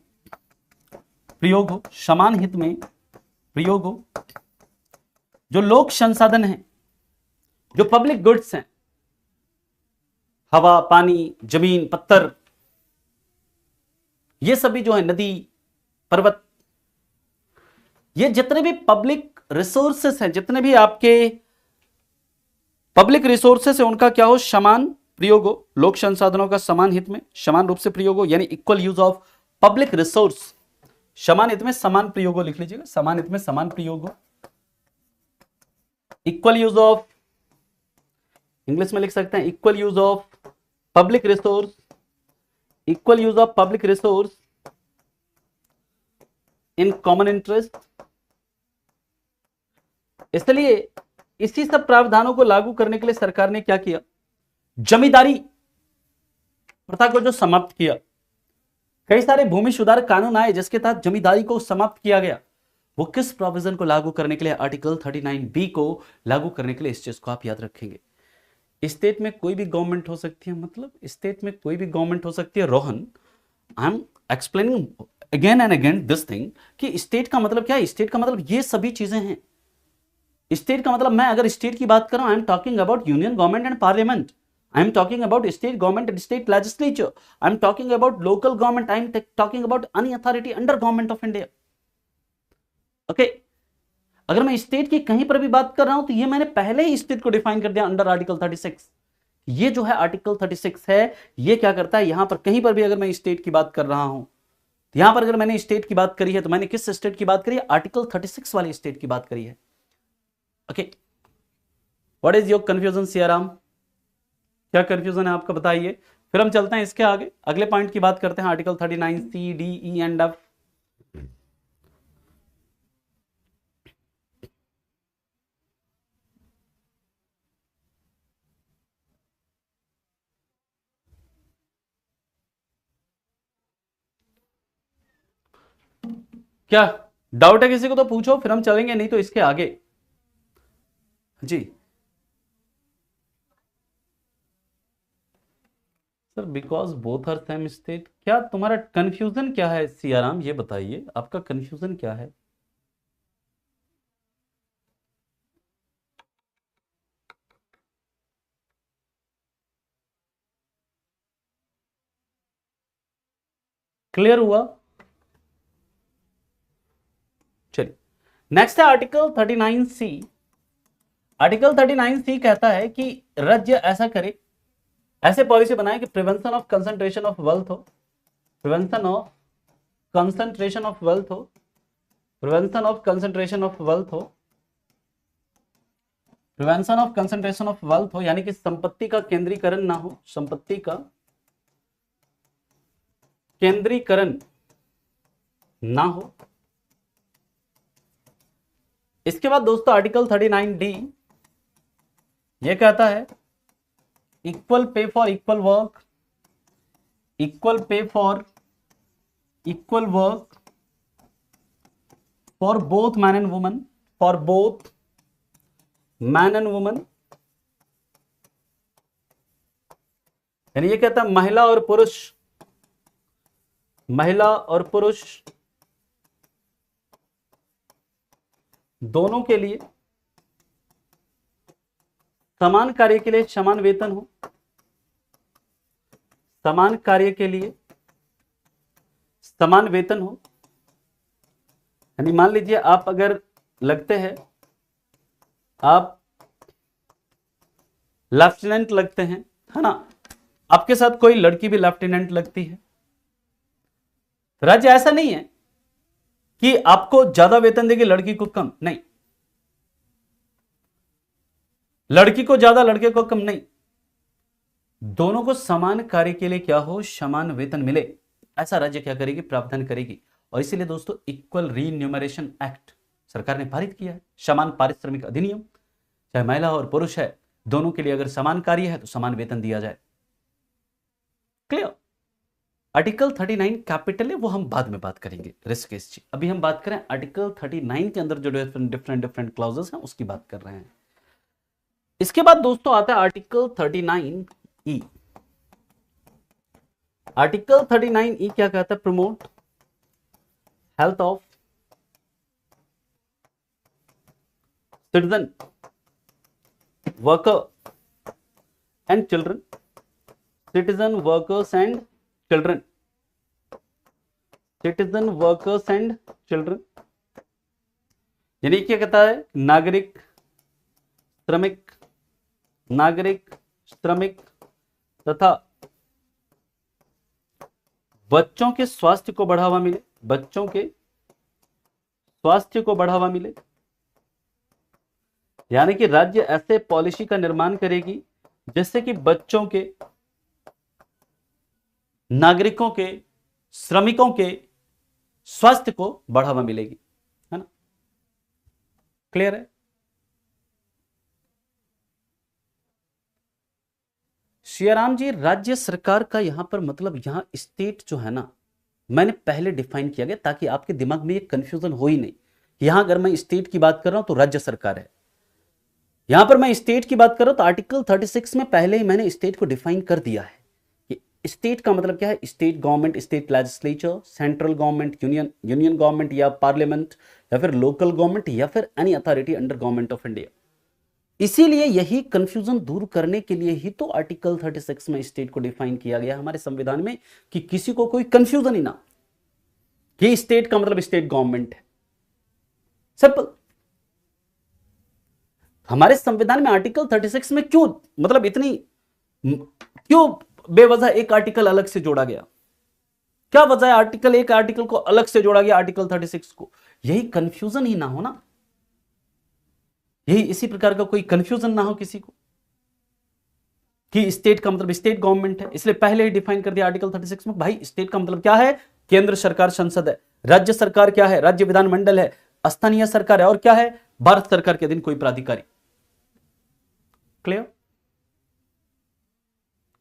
प्रयोग हो, समान हित में प्रयोग हो। जो लोक संसाधन हैं, जो पब्लिक गुड्स हैं, हवा पानी जमीन पत्थर, ये सभी जो है, नदी पर्वत, ये जितने भी पब्लिक रिसोर्सेस हैं, जितने भी आपके पब्लिक रिसोर्सेस है, उनका क्या हो, समान प्रयोग हो, लोक संसाधनों का समान हित में समान रूप से प्रयोग हो, यानी equal use of public resource, समान हित में समान प्रयोग हो, लिख लीजिएगा, समान हित में समान प्रयोग हो, इक्वल यूज ऑफ, इंग्लिश में लिख सकते हैं equal use of public resource, equal use of public resource in common interest. इसलिए इसी सब प्रावधानों को लागू करने के लिए सरकार ने क्या किया, जमींदारी प्रथा को जो समाप्त किया, कई सारे भूमि सुधार कानून आए जिसके तहत जमींदारी को समाप्त किया गया। वो किस प्रोविजन को लागू करने के लिए, आर्टिकल 39B को लागू करने के लिए। इस चीज को आप याद रखेंगे। स्टेट में कोई भी गवर्नमेंट हो सकती है, मतलब स्टेट में कोई भी गवर्नमेंट हो सकती है। Rohan, I am explaining again and again this thing कि स्टेट का मतलब क्या है। स्टेट का मतलब ये सभी चीजें हैं। स्टेट का मतलब, मैं अगर स्टेट की बात कर रहा हूं, I am talking about union government and parliament, I am talking about state government and state legislature, I am talking about local government, I am talking about any authority under government of India. Okay, अगर मैं state की कहीं पर भी बात कर रहा हूं तो ये मैंने पहले ही स्टेट को डिफाइन कर दिया अंडर आर्टिकल 36। ये जो है आर्टिकल 36 है, ये क्या करता है, यहां पर कहीं पर भी अगर मैं स्टेट की बात कर रहा हूं, यहां पर अगर मैंने स्टेट की बात करी है तो मैंने किस स्टेट की बात करी है, आर्टिकल 36 वाली स्टेट की बात करी है। Okay, what is your confusion Siyaram, क्या कंफ्यूजन है आपका, बताइए। फिर हम चलते हैं इसके आगे, अगले पॉइंट की बात करते हैं, article 39C, D, E and F। क्या डाउट है किसी को तो पूछो, फिर हम चलेंगे, नहीं तो इसके आगे। जी sir, because both are same state. क्या तुम्हारा कंफ्यूजन क्या है सियाराम, ये बताइए, आपका कंफ्यूजन क्या है। क्लियर हुआ। चलिए, नेक्स्ट है आर्टिकल 39C। आर्टिकल 39C कहता है कि राज्य ऐसा करे, ऐसे पॉलिसी बनाए कि prevention of concentration of wealth हो, prevention of concentration of wealth हो, prevention of concentration of wealth हो, prevention of concentration of wealth हो, यानी कि संपत्ति का केंद्रीकरण ना हो, संपत्ति का केंद्रीकरण ना हो। इसके बाद दोस्तों आर्टिकल 39D ये कहता है equal pay for equal work, equal pay for equal work for both man and woman, for both man and woman. यानी ये कहता है महिला और पुरुष, महिला और पुरुष दोनों के लिए समान कार्य के लिए समान वेतन हो, समान कार्य के लिए समान वेतन हो। यानी मान लीजिए आप अगर लगते हैं, आप लेफ्टिनेंट लगते हैं, है ना, आपके साथ कोई लड़की भी लेफ्टिनेंट लगती है। राज्य ऐसा नहीं है कि आपको ज्यादा वेतन देगी लड़की को कम, नहीं, लड़की को ज्यादा लड़के को कम नहीं, दोनों को समान कार्य के लिए क्या हो, समान वेतन मिले, ऐसा राज्य क्या करेगी, प्रावधान करेगी। और इसीलिए दोस्तों इक्वल रीन्यूमरेशन एक्ट सरकार ने पारित किया है, समान पारिश्रमिक अधिनियम, चाहे महिला और पुरुष है, दोनों के लिए अगर समान कार्य है तो समान वेतन दिया जाए। क्लियर। आर्टिकल 39 कैपिटल है, वो हम बाद में बात करेंगे, रिस्क एसजी। अभी हम बात करें आर्टिकल 39 के अंदर जो डिफरेंट क्लॉजेस हैं उसकी बात कर रहे हैं। इसके बाद दोस्तों आता है आर्टिकल 39E। आर्टिकल 39E क्या कहता है, promote health of citizen, worker and children, citizen workers and children, citizen workers and children. यानी क्या कहता है, नागरिक, श्रमिक, नागरिक, श्रमिक, तथा बच्चों के स्वास्थ्य को बढ़ावा मिले, बच्चों के स्वास्थ्य को बढ़ावा मिले। यानी कि राज्य ऐसे पॉलिसी का निर्माण करेगी जिससे कि बच्चों के, नागरिकों के, श्रमिकों के स्वास्थ्य को बढ़ावा मिलेगी, है ना? क्लियर है? श्रीराम जी, राज्य सरकार का यहां पर मतलब, यहां स्टेट जो है ना, मैंने पहले डिफाइन किया गया ताकि आपके दिमाग में ये कंफ्यूजन हो ही नहीं। यहां अगर मैं स्टेट की बात कर रहा हूं तो राज्य सरकार है, यहां पर मैं स्टेट की बात कर रहा हूं तो आर्टिकल 36 में पहले ही मैंने स्टेट को डिफाइन कर दिया है कि स्टेट का मतलब क्या है। State government, state legislature, central government, union government या पार्लियामेंट, या फिर लोकल गवर्नमेंट, या फिर any authority under government of India. इसीलिए यही कंफ्यूजन दूर करने के लिए ही तो आर्टिकल 36 में स्टेट को डिफाइन किया गया हमारे संविधान में, कि किसी को कोई कंफ्यूजन ही ना कि स्टेट का मतलब स्टेट गवर्नमेंट है। सिंपल। हमारे संविधान में आर्टिकल 36 में क्यों, मतलब इतनी क्यों बेवजह एक आर्टिकल अलग से जोड़ा गया? क्या वजह है आर्टिकल, एक आर्टिकल को अलग से जोड़ा गया आर्टिकल 36 को? यही कंफ्यूजन ही ना हो ना, यही इसी प्रकार का कोई कंफ्यूजन ना हो किसी को कि स्टेट का मतलब स्टेट गवर्नमेंट है, इसलिए पहले ही डिफाइन कर दिया आर्टिकल 36 में। भाई स्टेट का मतलब क्या है? केंद्र सरकार संसद है। राज्य सरकार क्या है? राज्य विधानमंडल है। स्थानीय सरकार है, और क्या है? भारत सरकार के अधीन कोई प्राधिकारी। क्लियर?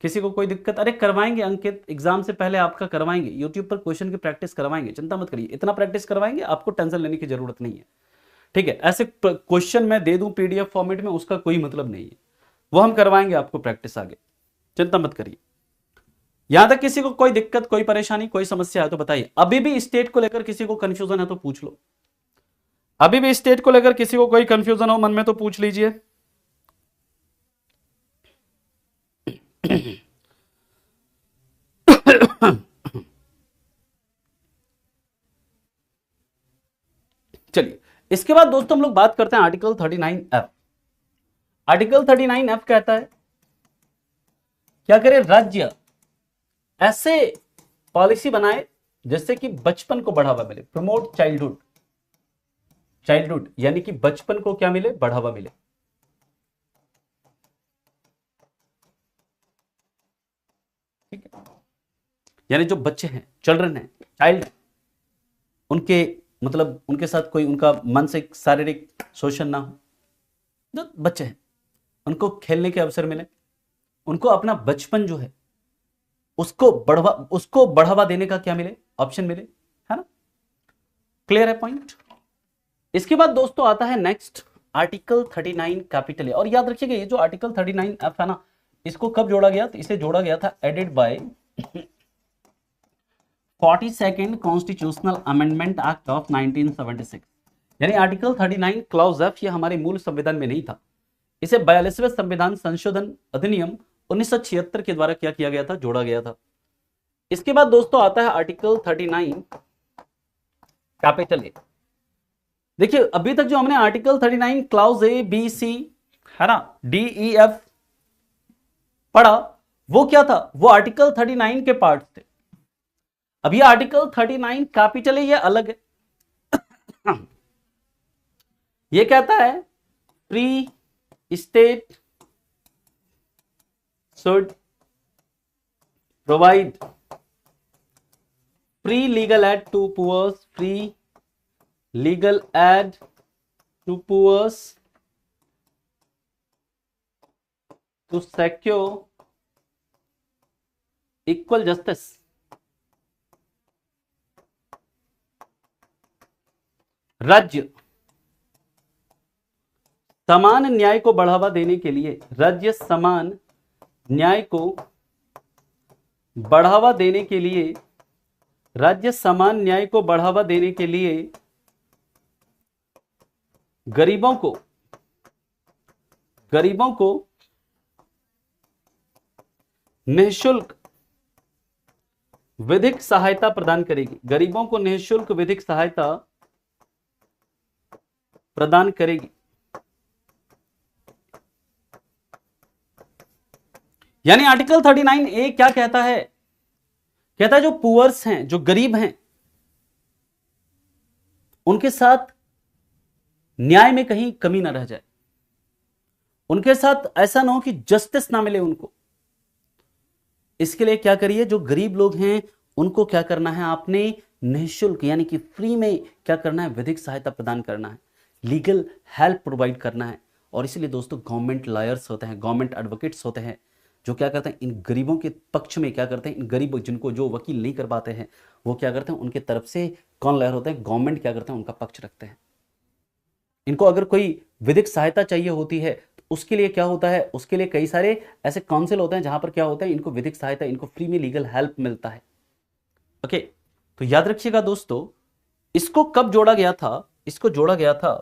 किसी को कोई दिक्कत? अरे करवाएंगे अंकित, एग्जाम से पहले आपका करवाएंगे, यूट्यूब पर क्वेश्चन की प्रैक्टिस करवाएंगे, चिंता मत करिए, इतना प्रैक्टिस करवाएंगे, आपको टेंशन लेने की जरूरत नहीं है। ठीक है, ऐसे क्वेश्चन मैं दे दूं पीडीएफ फॉर्मेट में, उसका कोई मतलब नहीं है, वो हम करवाएंगे आपको प्रैक्टिस आगे, चिंता मत करिए। यहां तक किसी को कोई दिक्कत, कोई परेशानी, कोई समस्या है तो बताइए। अभी भी स्टेट को लेकर किसी को कंफ्यूजन है तो पूछ लो, अभी भी स्टेट को लेकर किसी को कोई कंफ्यूजन हो मन में तो पूछ लीजिए। चलिए, इसके बाद दोस्तों हम लोग बात करते हैं आर्टिकल 39F। आर्टिकल 39F कहता है क्या करे? राज्य ऐसे पॉलिसी बनाए जिससे कि बचपन को बढ़ावा मिले, प्रमोट चाइल्डहुड, चाइल्डहुड यानी कि बचपन को क्या मिले? बढ़ावा मिले। ठीक है, यानी जो बच्चे हैं, चिल्ड्रन हैं, चाइल्ड, उनके मतलब उनके साथ कोई उनका मानसिक शारीरिक शोषण ना हो। जो बच्चे हैं उनको खेलने के अवसर मिले, उनको अपना बचपन जो है उसको बढ़ावा देने का क्या मिले? ऑप्शन मिले, है ना? क्लियर है पॉइंट? इसके बाद दोस्तों आता है नेक्स्ट आर्टिकल 39 कैपिटल ए। और याद रखिएगा ये जो आर्टिकल 39F है ना, इसको कब जोड़ा गया? तो इसे जोड़ा गया था added by 42nd constitutional amendment act of 1976। यानी आर्टिकल 39 क्लॉज एफ ये हमारे मूल संविधान में नहीं था, इसे 42वें संविधान संशोधन अधिनियम 1976 के द्वारा क्या किया गया था? जोड़ा गया था। इसके बाद दोस्तों आता है आर्टिकल 39 कैपिटल ए। देखिए अभी तक जो हमने article 39 clause A B C है ना, डी ई एफ पढ़ा, वो क्या था? वो आर्टिकल 39 के पार्ट थे। अब ये आर्टिकल 39 कैपिटल ए ये अलग है। ये कहता है free state should provide free legal aid to poor, free legal aid to poor to secure equal justice। राज्य समान न्याय को बढ़ावा देने के लिए, राज्य समान न्याय को बढ़ावा देने के लिए, राज्य समान न्याय को बढ़ावा देने के लिए गरीबों को निःशुल्क विधिक सहायता प्रदान करेगी, गरीबों को निःशुल्क विधिक सहायता प्रदान करेगी। यानी आर्टिकल 39A क्या कहता है? कहता है जो पुअर्स हैं, जो गरीब हैं, उनके साथ न्याय में कहीं कमी ना रह जाए, उनके साथ ऐसा ना हो कि जस्टिस ना मिले उनको। इसके लिए क्या करिए, जो गरीब लोग हैं उनको क्या करना है आपने, निःशुल्क यानी कि फ्री में क्या करना है, विधिक सहायता प्रदान करना है, लीगल हेल्प प्रोवाइड करना है। और इसलिए दोस्तों गवर्नमेंट लॉयर्स होते हैं, गवर्नमेंट एडवोकेट्स होते हैं, जो क्या करते हैं इन गरीबों के पक्ष में क्या करते हैं, इन गरीब जिनको जो वकील नहीं कर पाते हैं वो क्या करते हैं, उनके तरफ से कौन लॉयर होते हैं, गवर्नमेंट क्या करते हैं, उनका पक्ष रखते हैं। इनको अगर कोई विधिक सहायता चाहिए होती है तो उसके लिए क्या होता है, उसके लिए कई सारे ऐसे काउंसिल होते हैं जहां पर क्या होता है, इनको विधिक सहायता, इनको फ्री में लीगल हेल्प मिलता है। ओके, तो याद रखिएगा दोस्तों, इसको कब जोड़ा गया था? इसको जोड़ा गया था,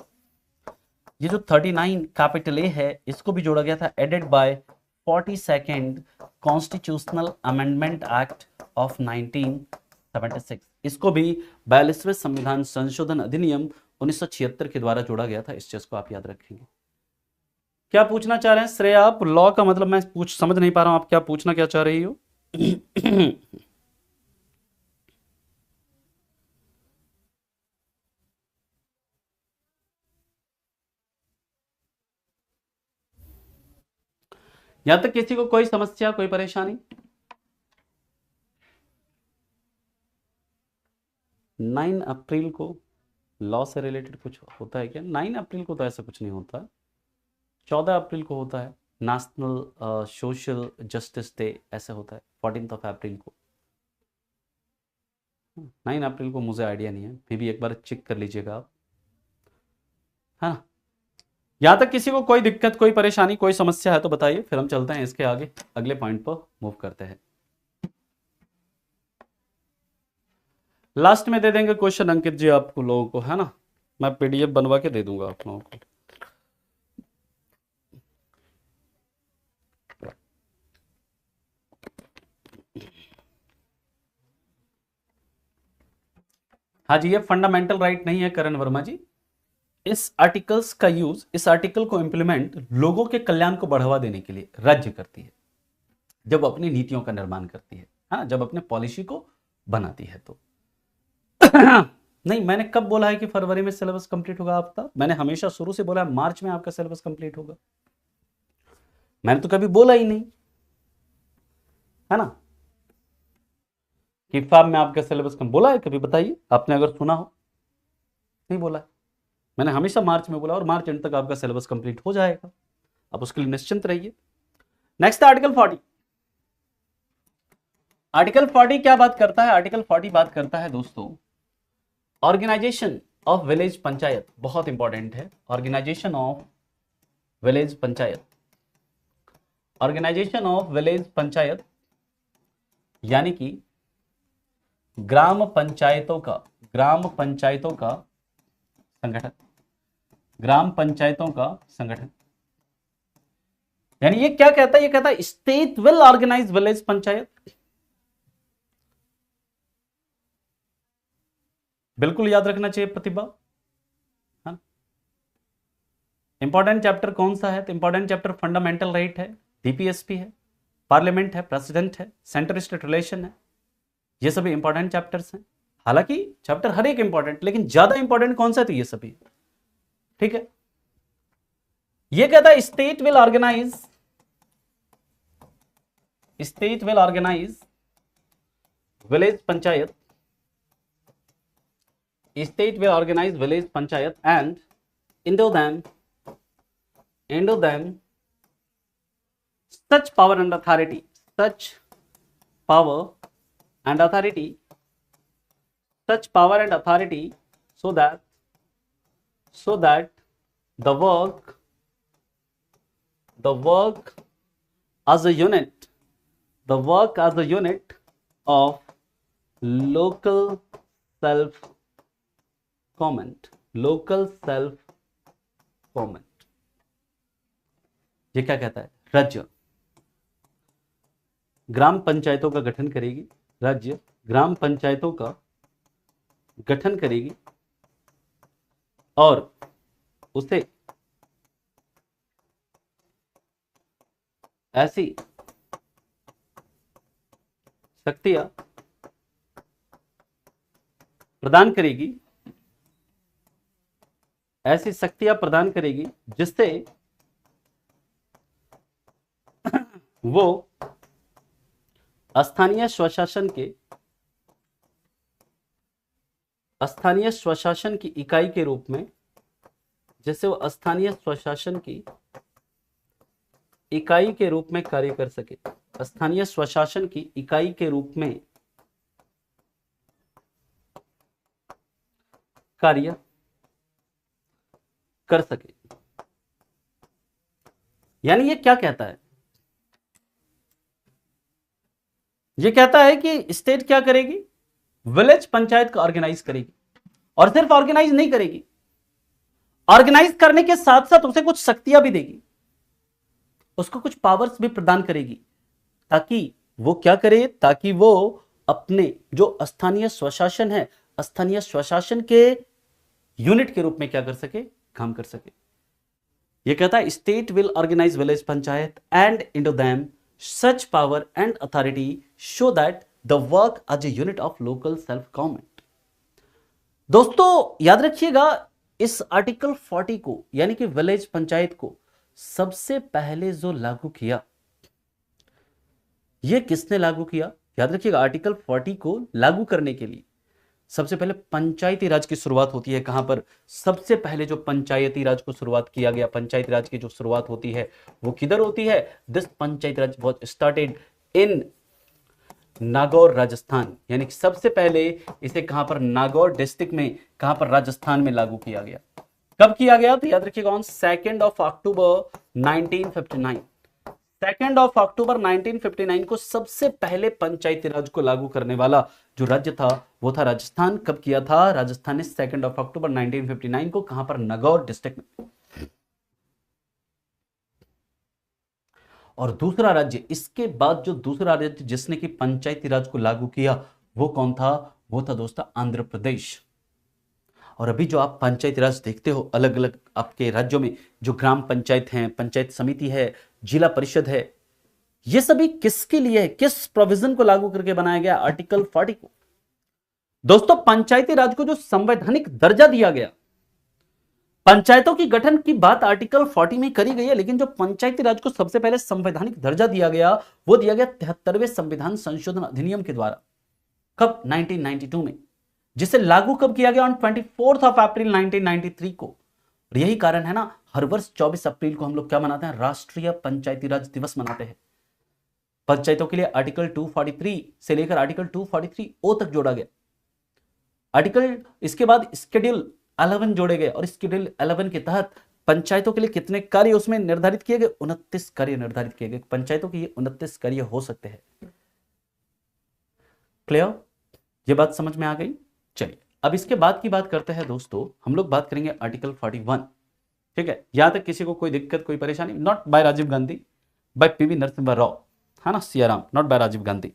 ये जो 39 कैपिटल ए है, इसको भी जोड़ा गया था added by 42nd constitutional amendment act of 1976। इसको भी 42वें संविधान संशोधन अधिनियम 1976 के द्वारा जोड़ा गया था। इस चीज को आप याद रखेंगे। क्या पूछना चाह रहे हैं श्रेया आप? लॉ का मतलब मैं समझ नहीं पा रहा हूं, आप क्या पूछना क्या चाह रही हो? यहां तक किसी को कोई समस्या, कोई परेशानी? 9 अप्रैल को लॉ से रिलेटेड कुछ होता है क्या? 9 अप्रैल को तो ऐसा कुछ नहीं होता। 14 अप्रैल को होता है नेशनल सोशल जस्टिस डे, ऐसे होता है 14 अप्रैल को। 9 अप्रैल को मुझे आइडिया नहीं है, मे भी एक बार चेक कर लीजिएगा आप, है ना। यहां तक किसी को कोई दिक्कत, कोई परेशानी, कोई समस्या है तो बताइए, फिर हम चलते हैं इसके आगे, अगले पॉइंट पर मूव करते हैं। लास्ट में दे देंगे क्वेश्चन अंकित जी आपको लोगों को, है ना। मैं पीडीएफ बनवा के दे दूंगा आप लोगों को। हाँ जी, ये फंडामेंटल राइट नहीं है करण वर्मा जी। इस आर्टिकल्स का यूज, इस आर्टिकल को इंप्लीमेंट लोगों के कल्याण को बढ़ावा देने के लिए राज्य करती है, जब अपनी नीतियों का निर्माण करती है ना, जब अपने पॉलिसी को बनाती है तो। नहीं, मैंने कब बोला है कि फरवरी में सिलेबस कंप्लीट होगा आपका? मैंने हमेशा शुरू से बोला है मार्च में आपका सिलेबस कंप्लीट होगा। मैंने तो कभी बोला ही नहीं, है ना, कि फार्म में आपका सिलेबस कम बोला है कभी? बताइए आपने अगर सुना हो। नहीं बोला है, मैंने हमेशा मार्च में बोला, और मार्च एंड तक आपका सिलेबस कंप्लीट हो जाएगा, आप उसके लिए निश्चिंत रहिए। Next article 40। आर्टिकल 40 क्या बात करता है? आर्टिकल 40 बात करता है दोस्तों ऑर्गेनाइजेशन ऑफ विलेज पंचायत, बहुत इंपॉर्टेंट है। Organisation of village panchayat, organisation of village panchayat यानी कि ग्राम पंचायतों का, ग्राम पंचायतों का संगठन, ग्राम पंचायतों का संगठन। यानी ये क्या कहता है? ये कहता है state will organise village panchayat. बिल्कुल याद रखना चाहिए प्रतिभा, हाँ। इंपॉर्टेंट चैप्टर कौन सा है? तो इंपॉर्टेंट चैप्टर फंडामेंटल राइट है, डीपीएसपी है, पार्लियामेंट है, प्रेसिडेंट है, सेंटर स्टेट रिलेशन है। ये सभी इंपॉर्टेंट चैप्टर्स हैं। हालांकि चैप्टर हर एक इंपॉर्टेंट, लेकिन ज्यादा इंपॉर्टेंट कौन सा है? तो ये सभी, ठीक है। ये कहता है state will organise, state will organise village panchayat, state will organize village panchayat and into them such power and authority, such power and authority, such power and authority, so that the work as a unit, the work as a unit of local self government, local self government। ये क्या कहता है? राज्य ग्राम पंचायतों का गठन करेगी, राज्य ग्राम पंचायतों का गठन करेगी और उसे ऐसी शक्तियां प्रदान करेगी, ऐसी शक्तियां प्रदान करेगी जिससे वो स्थानीय स्वशासन की इकाई के रूप में, जैसे वो स्थानीय स्वशासन की इकाई के रूप में कार्य कर सके, स्थानीय स्वशासन की इकाई के रूप में कार्य कर सके। यानी ये क्या कहता है? ये कहता है कि स्टेट क्या करेगी, विलेज पंचायत को ऑर्गेनाइज करेगी, और सिर्फ ऑर्गेनाइज नहीं करेगी, ऑर्गेनाइज करने के साथ साथ उसे कुछ शक्तियां भी देगी, उसको कुछ पावर्स भी प्रदान करेगी, ताकि वो क्या करे, ताकि वो अपने जो स्थानीय स्वशासन है, स्थानीय स्वशासन के यूनिट के रूप में क्या कर सके, काम कर सके। ये कहता है state will organise village panchayat and into them such power and authority so that the work as a unit of local self government. दोस्तों याद रखिएगा, इस आर्टिकल 40 को यानी कि विलेज पंचायत को सबसे पहले जो लागू किया, यह किसने लागू किया? याद रखिएगा, आर्टिकल 40 को लागू करने के लिए सबसे पहले पंचायती राज की शुरुआत होती है। कहां पर? सबसे पहले जो पंचायती राज को शुरुआत किया गया, पंचायती राज की जो शुरुआत होती है वो किधर होती है? This Panchayati Raj was started in Nagaur Rajasthan. यानी कि सबसे पहले इसे कहां पर? नागौर डिस्ट्रिक्ट में, कहां पर? राजस्थान में लागू किया गया। कब किया गया? तो याद रखिएगा ऑन 2 अक्टूबर 1959। 2 अक्टूबर 1959 को सबसे पहले पंचायती राज को लागू करने वाला जो राज्य था वो था राजस्थान। कब किया था? राजस्थान ने 2 अक्टूबर 1959 को, कहां पर? नागौर डिस्ट्रिक्ट में। और दूसरा राज्य, इसके बाद जो दूसरा राज्य जिसने की पंचायती राज को लागू किया वो कौन था? वो था दोस्तों आंध्र प्रदेश। और अभी जो आप पंचायती राज देखते हो अलग अलग आपके राज्यों में, जो ग्राम पंचायत हैं, पंचायत समिति है, जिला परिषद है, ये सभी किसके लिए है? किस प्रोविजन को लागू करके बनाया गया? आर्टिकल 40 को। दोस्तों पंचायती राज को जो संवैधानिक दर्जा दिया गया, पंचायतों की गठन की बात आर्टिकल 40 में करी गई है, लेकिन जो पंचायती राज को सबसे पहले संवैधानिक दर्जा दिया गया वो दिया गया 73वें संविधान संशोधन अधिनियम के द्वारा। कब? 1992 में। जिसे लागू कब किया गया? ऑन 24 अप्रैल 1993 को। और यही कारण है ना, हर वर्ष 24 अप्रैल को हम लोग क्या मनाते हैं? राष्ट्रीय पंचायती राज दिवस मनाते हैं। पंचायतों के लिए आर्टिकल 243 से लेकर आर्टिकल 243 ओ तक जोड़ा गया। आर्टिकल, इसके बाद शेड्यूल 11 जोड़े गए, और शेड्यूल 11 के तहत पंचायतों के लिए कितने कार्य उसमें निर्धारित किए गए? 29 कार्य निर्धारित किए गए। पंचायतों के ये 29 कार्य हो सकते हैं। क्लियर? ये बात समझ में आ गई? चलिए अब इसके बाद की बात करते हैं दोस्तों, हम लोग बात करेंगे आर्टिकल 41। ठीक है, यहां तक किसी को कोई दिक्कत, कोई परेशानी? Not by Rajiv Gandhi, by PV Narasimha Rao, है ना, सियाराम, नॉट बाय राजीव गांधी।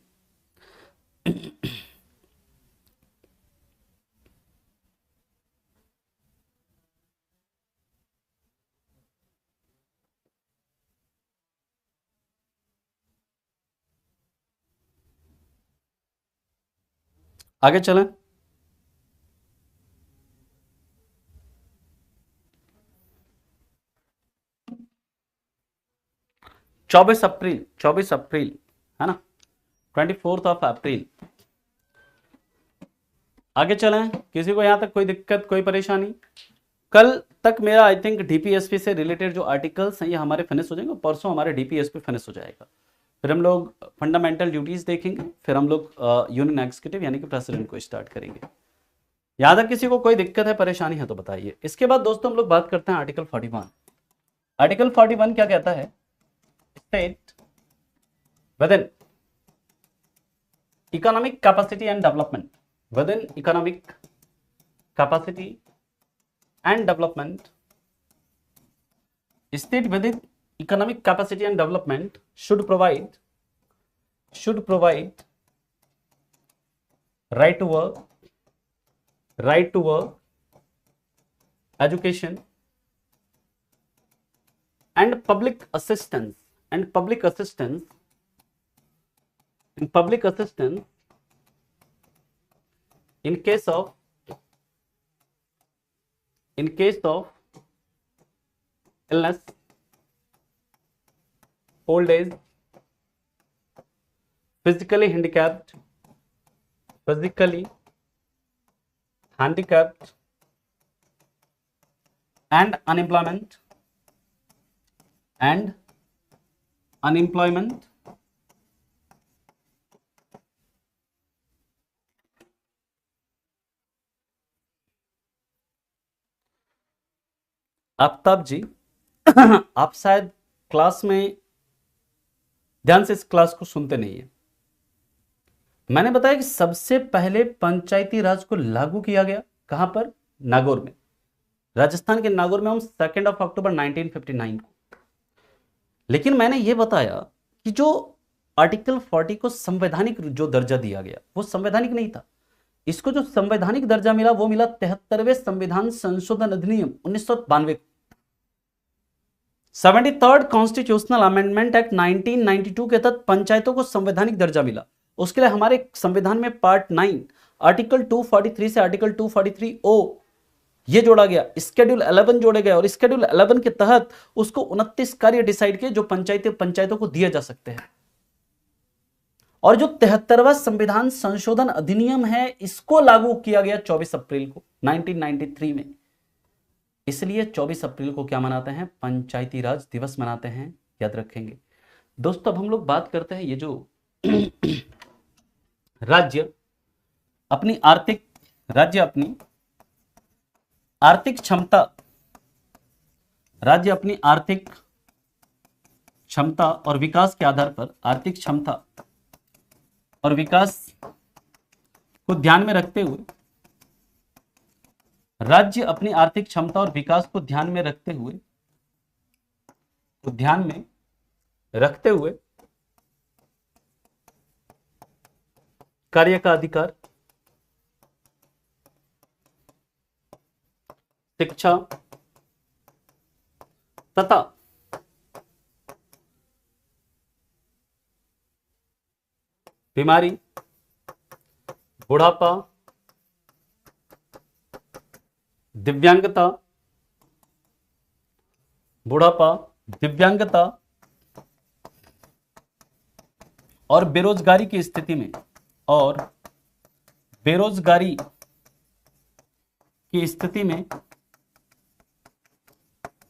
आगे चलें। 24 अप्रैल, है ना, 24 अप्रैल। आगे चलें, किसी को यहां तक कोई दिक्कत, कोई परेशानी? कल तक मेरा आई थिंक डीपीएसपी से रिलेटेड जो आर्टिकल्स हैं ये हमारे फिनिश हो जाएंगे, परसों हमारे डीपीएसपी फिनिश हो जाएगा। फिर हम लोग फंडामेंटल ड्यूटीज देखेंगे, फिर हम लोग यूनियन एग्जीक्यूटिव यानी कि प्रेसिडेंट को स्टार्ट करेंगे। यहां तक किसी को कोई दिक्कत है, परेशानी है तो बताइए। इसके बाद दोस्तों हम लोग बात करते हैं आर्टिकल 41। आर्टिकल 41 क्या कहता है? State within economic capacity and development, within economic capacity and development, state within economic capacity and development should provide right to work, education and public assistance in public assistance in case of illness, old age, physically handicapped and unemployment Aftab ji आप शायद class में ध्यान से इस class को सुनते नहीं है। मैंने बताया कि सबसे पहले पंचायती राज को लागू किया गया कहां पर? नागौर में, राजस्थान के नागौर में, 2 अक्टूबर 1959 को। लेकिन मैंने यह बताया कि जो आर्टिकल 40 को संवैधानिक जो दर्जा दिया गया वो संवैधानिक नहीं था। इसको जो संवैधानिक दर्जा मिला वो मिला 73वें संविधान संशोधन अधिनियम 1992 को। 73rd कॉन्स्टिट्यूशनल अमेंडमेंट एक्ट 1992 के तहत पंचायतों को संवैधानिक दर्जा मिला। उसके लिए हमारे संविधान में पार्ट 9 आर्टिकल 243 से आर्टिकल 243O ये जोड़ा गया, स्केड्यूल 11 जोड़े गए और स्केड्यूल 11 के तहत उसको 29 कार्य डिसाइड किए जो पंचायतों को दिए जा सकते हैं। और जो 73वां संविधान संशोधन अधिनियम है इसको लागू किया गया 24 अप्रैल को 1993 में। इसलिए 24 अप्रैल को क्या मनाते हैं? पंचायती राज दिवस मनाते हैं, याद रखेंगे दोस्तों। अब हम लोग बात करते हैं ये जो राज्य अपनी आर्थिक क्षमता और विकास के आधार पर आर्थिक क्षमता और विकास को ध्यान में रखते हुए राज्य अपनी आर्थिक क्षमता और विकास को ध्यान में रखते हुए कार्य का अधिकार, शिक्षा तथा बीमारी, बुढ़ापा, दिव्यांगता और बेरोजगारी की स्थिति में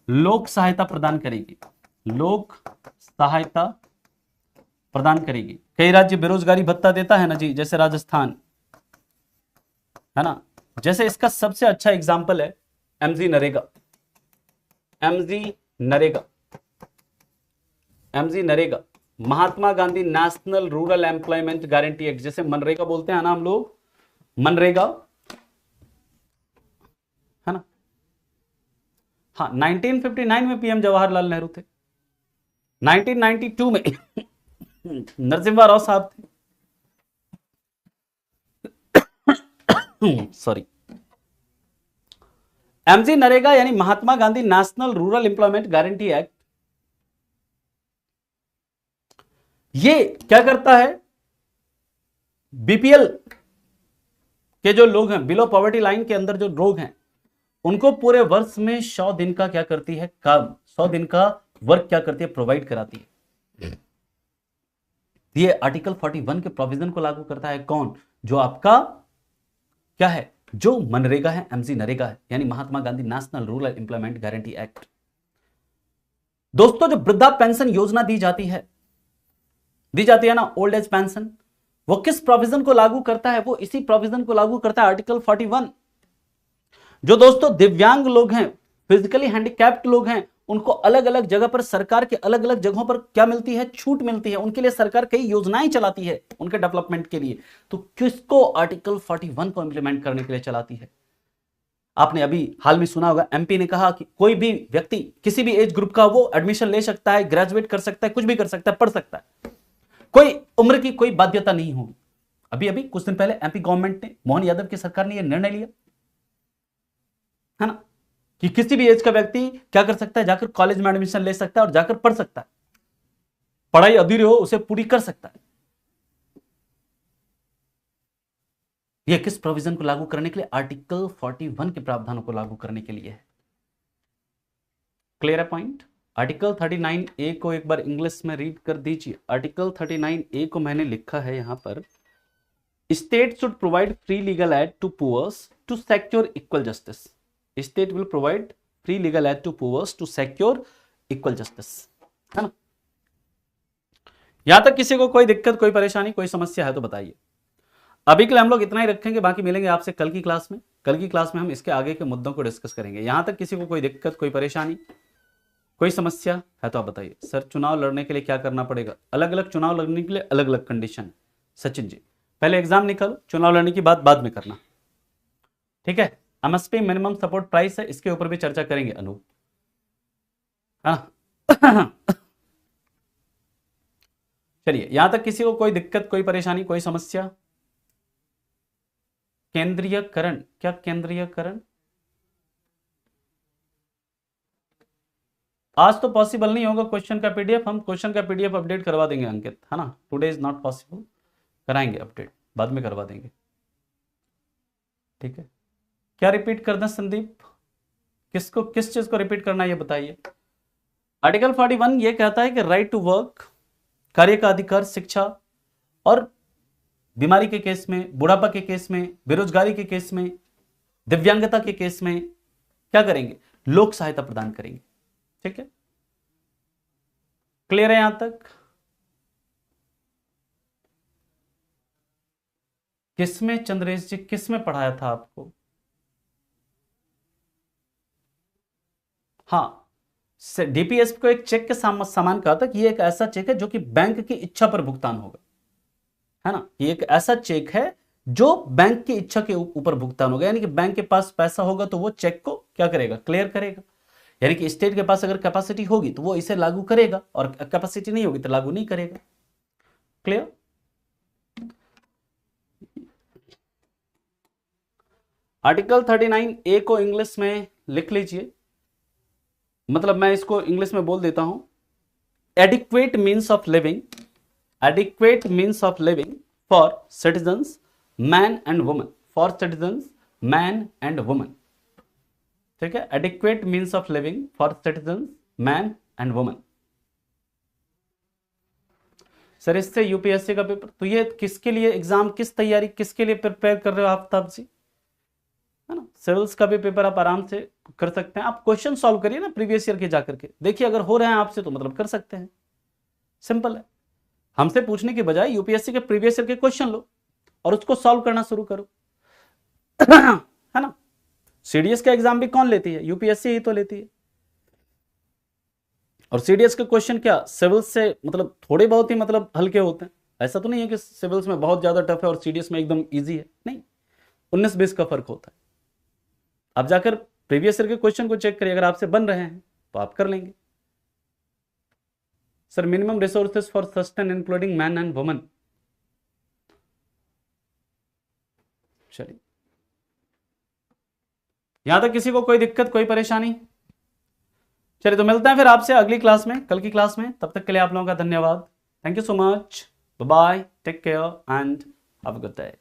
लोक सहायता प्रदान करेगी। कई राज्य बेरोजगारी भत्ता देता है ना जी, जैसे राजस्थान है ना। जैसे इसका सबसे अच्छा एग्जाम्पल है MG NREGA, Mahatma Gandhi national rural employment guarantee act, जैसे मनरेगा बोलते हैं ना हम लोग, मनरेगा है ना। हाँ, 1959 में पीएम जवाहरलाल नेहरू थे, 1992 में नरसिम्हा राव साहब थे, सॉरी। एमजी नरेगा यानी Mahatma Gandhi national rural employment guarantee act, ये क्या करता है? बीपीएल के जो लोग हैं, बिलो पॉवर्टी लाइन के अंदर जो लोग हैं, उनको पूरे वर्ष में 100 दिन का क्या करती है? काम, 100 दिन का वर्क क्या करती है? प्रोवाइड कराती है। ये आर्टिकल 41 के प्रोविजन को लागू करता है कौन? जो आपका क्या है? जो मनरेगा है, एमजी नरेगा है, यानी Mahatma Gandhi national rural employment guarantee act. दोस्तों, जो वृद्धा पेंशन योजना दी जाती है ना, ओल्ड एज पेंशन, वो किस प्रोविजन को लागू करता है? वो इसी प्रोविजन को लागू करता है, आर्टिकल 41। जो दोस्तों दिव्यांग लोग हैं, फिजिकली हैंडीकैप्ड लोग हैं, उनको अलग अलग जगह पर सरकार के अलग अलग जगहों पर क्या मिलती है? छूट मिलती है। उनके लिए सरकार कई योजनाएं चलाती है उनके डेवलपमेंट के लिए। तो किसको आर्टिकल 41 को इंप्लीमेंट करने के लिए चलाती है? आपने अभी हाल में सुना होगा, एमपी ने कहा कि कोई भी व्यक्ति किसी भी एज ग्रुप का वो एडमिशन ले सकता है, ग्रेजुएट कर सकता है, कुछ भी कर सकता है, पढ़ सकता है, कोई उम्र की कोई बाध्यता नहीं होगी। अभी अभी कुछ दिन पहले एमपी गवर्नमेंट ने, मोहन यादव की सरकार ने यह निर्णय लिया है ना, कि किसी भी एज का व्यक्ति क्या कर सकता है? जाकर कॉलेज में एडमिशन ले सकता है और जाकर पढ़ सकता है, पढ़ाई अधूरी हो उसे पूरी कर सकता है। यह किस प्रोविजन को लागू करने के लिए? आर्टिकल 41 के प्रावधानों को लागू करने के लिए है। क्लियर है पॉइंट? आर्टिकल 39A को एक बार इंग्लिश में रीड कर दीजिए। आर्टिकल 39A को मैंने लिखा है यहां पर, state should provide free legal aid to poors to secure equal justice. State will provide free legal aid to poors to secure equal justice, है ना? यहां तक किसी को कोई दिक्कत, कोई परेशानी, कोई समस्या है तो बताइए। अभी के लिए हम लोग इतना ही रखेंगे, बाकी मिलेंगे आपसे कल की क्लास में। कल की क्लास में हम इसके आगे के मुद्दों को डिस्कस करेंगे। यहां तक किसी को कोई दिक्कत, कोई परेशानी, कोई समस्या है तो आप बताइए। सर चुनाव लड़ने के लिए क्या करना पड़ेगा? अलग अलग चुनाव लड़ने के लिए अलग अलग कंडीशन। सचिन जी पहले एग्जाम निकालो, चुनाव लड़ने की बात बाद में करना, ठीक है? एमएसपी मिनिमम सपोर्ट प्राइस है, इसके ऊपर भी चर्चा करेंगे अनूप, चलिए यहां तक किसी को कोई दिक्कत, कोई परेशानी, कोई समस्या? केंद्रीयकरण, क्या केंद्रीयकरण आज तो पॉसिबल नहीं होगा। क्वेश्चन का पीडीएफ, हम क्वेश्चन का पीडीएफ अपडेट करवा देंगे अंकित, है ना? टुडे इज नॉट पॉसिबल, कराएंगे अपडेट, बाद में करवा देंगे, ठीक है? क्या रिपीट करना संदीप? किसको किस चीज को रिपीट करना है ये बताइए। आर्टिकल 41 ये कहता है कि राइट टू वर्क, कार्य का अधिकार, शिक्षा और बीमारी के केस में, बुढ़ापा के केस में, बेरोजगारी के केस में, दिव्यांगता के केस में क्या करेंगे? लोक सहायता प्रदान करेंगे, ठीक है? क्लियर है यहां तक? किसमें चंद्रेश जी, किसमें पढ़ाया था आपको? हाँ, डीपीएसपी को एक चेक के समान कहा था कि ये एक ऐसा चेक है जो कि बैंक की इच्छा पर भुगतान होगा, है ना? ये एक ऐसा चेक है जो बैंक की इच्छा के ऊपर भुगतान होगा, यानी कि बैंक के पास पैसा होगा तो वो चेक को क्या करेगा? क्लियर करेगा। यानी कि स्टेट के पास अगर कैपेसिटी होगी तो वो इसे लागू करेगा, और कैपेसिटी नहीं होगी तो लागू नहीं करेगा। क्लियर? आर्टिकल 39A को इंग्लिश में लिख लीजिए, मतलब मैं इसको इंग्लिश में बोल देता हूं। Adequate means of living, adequate means of living for citizens man and woman, for citizens man and woman, ठीक है? Adequate means of living for citizens man and woman. Sir इससे यूपीएससी का पेपर, तो ये किसके लिए एग्जाम, किस तैयारी, किसके लिए प्रिपेयर कर रहे हो आफ्ताब जी, है ना? सिविल्स का भी पेपर आप आराम से कर सकते हैं। आप क्वेश्चन सॉल्व करिए ना प्रीवियस ईयर के जाकर के, देखिए अगर हो रहे हैं आपसे तो मतलब कर सकते हैं, सिंपल है। हमसे पूछने के बजाय यूपीएससी के प्रीवियस ईयर के क्वेश्चन लो और उसको सॉल्व करना शुरू करो, है ना? सीडीएस का एग्जाम भी कौन लेती है? यूपीएससी ही तो लेती है। और सीडीएस के क्वेश्चन क्या सिविल्स से मतलब थोड़े बहुत ही मतलब हल्के होते हैं, ऐसा तो नहीं है कि सिविल्स में बहुत ज्यादा टफ है और सीडीएस में एकदम इजी है, नहीं, 19-20 का फर्क होता है। आप जाकर प्रीवियस ईयर के क्वेश्चन को चेक करिए, अगर आपसे बन रहे हैं तो आप कर लेंगे। Sir minimum resources for sustain including man and woman, चलिए यहां तक किसी को कोई दिक्कत, कोई परेशानी? चलिए तो मिलते हैं फिर आपसे अगली क्लास में, कल की क्लास में। तब तक के लिए आप लोगों का धन्यवाद। Thank you so much, bye bye, take care and have a good day.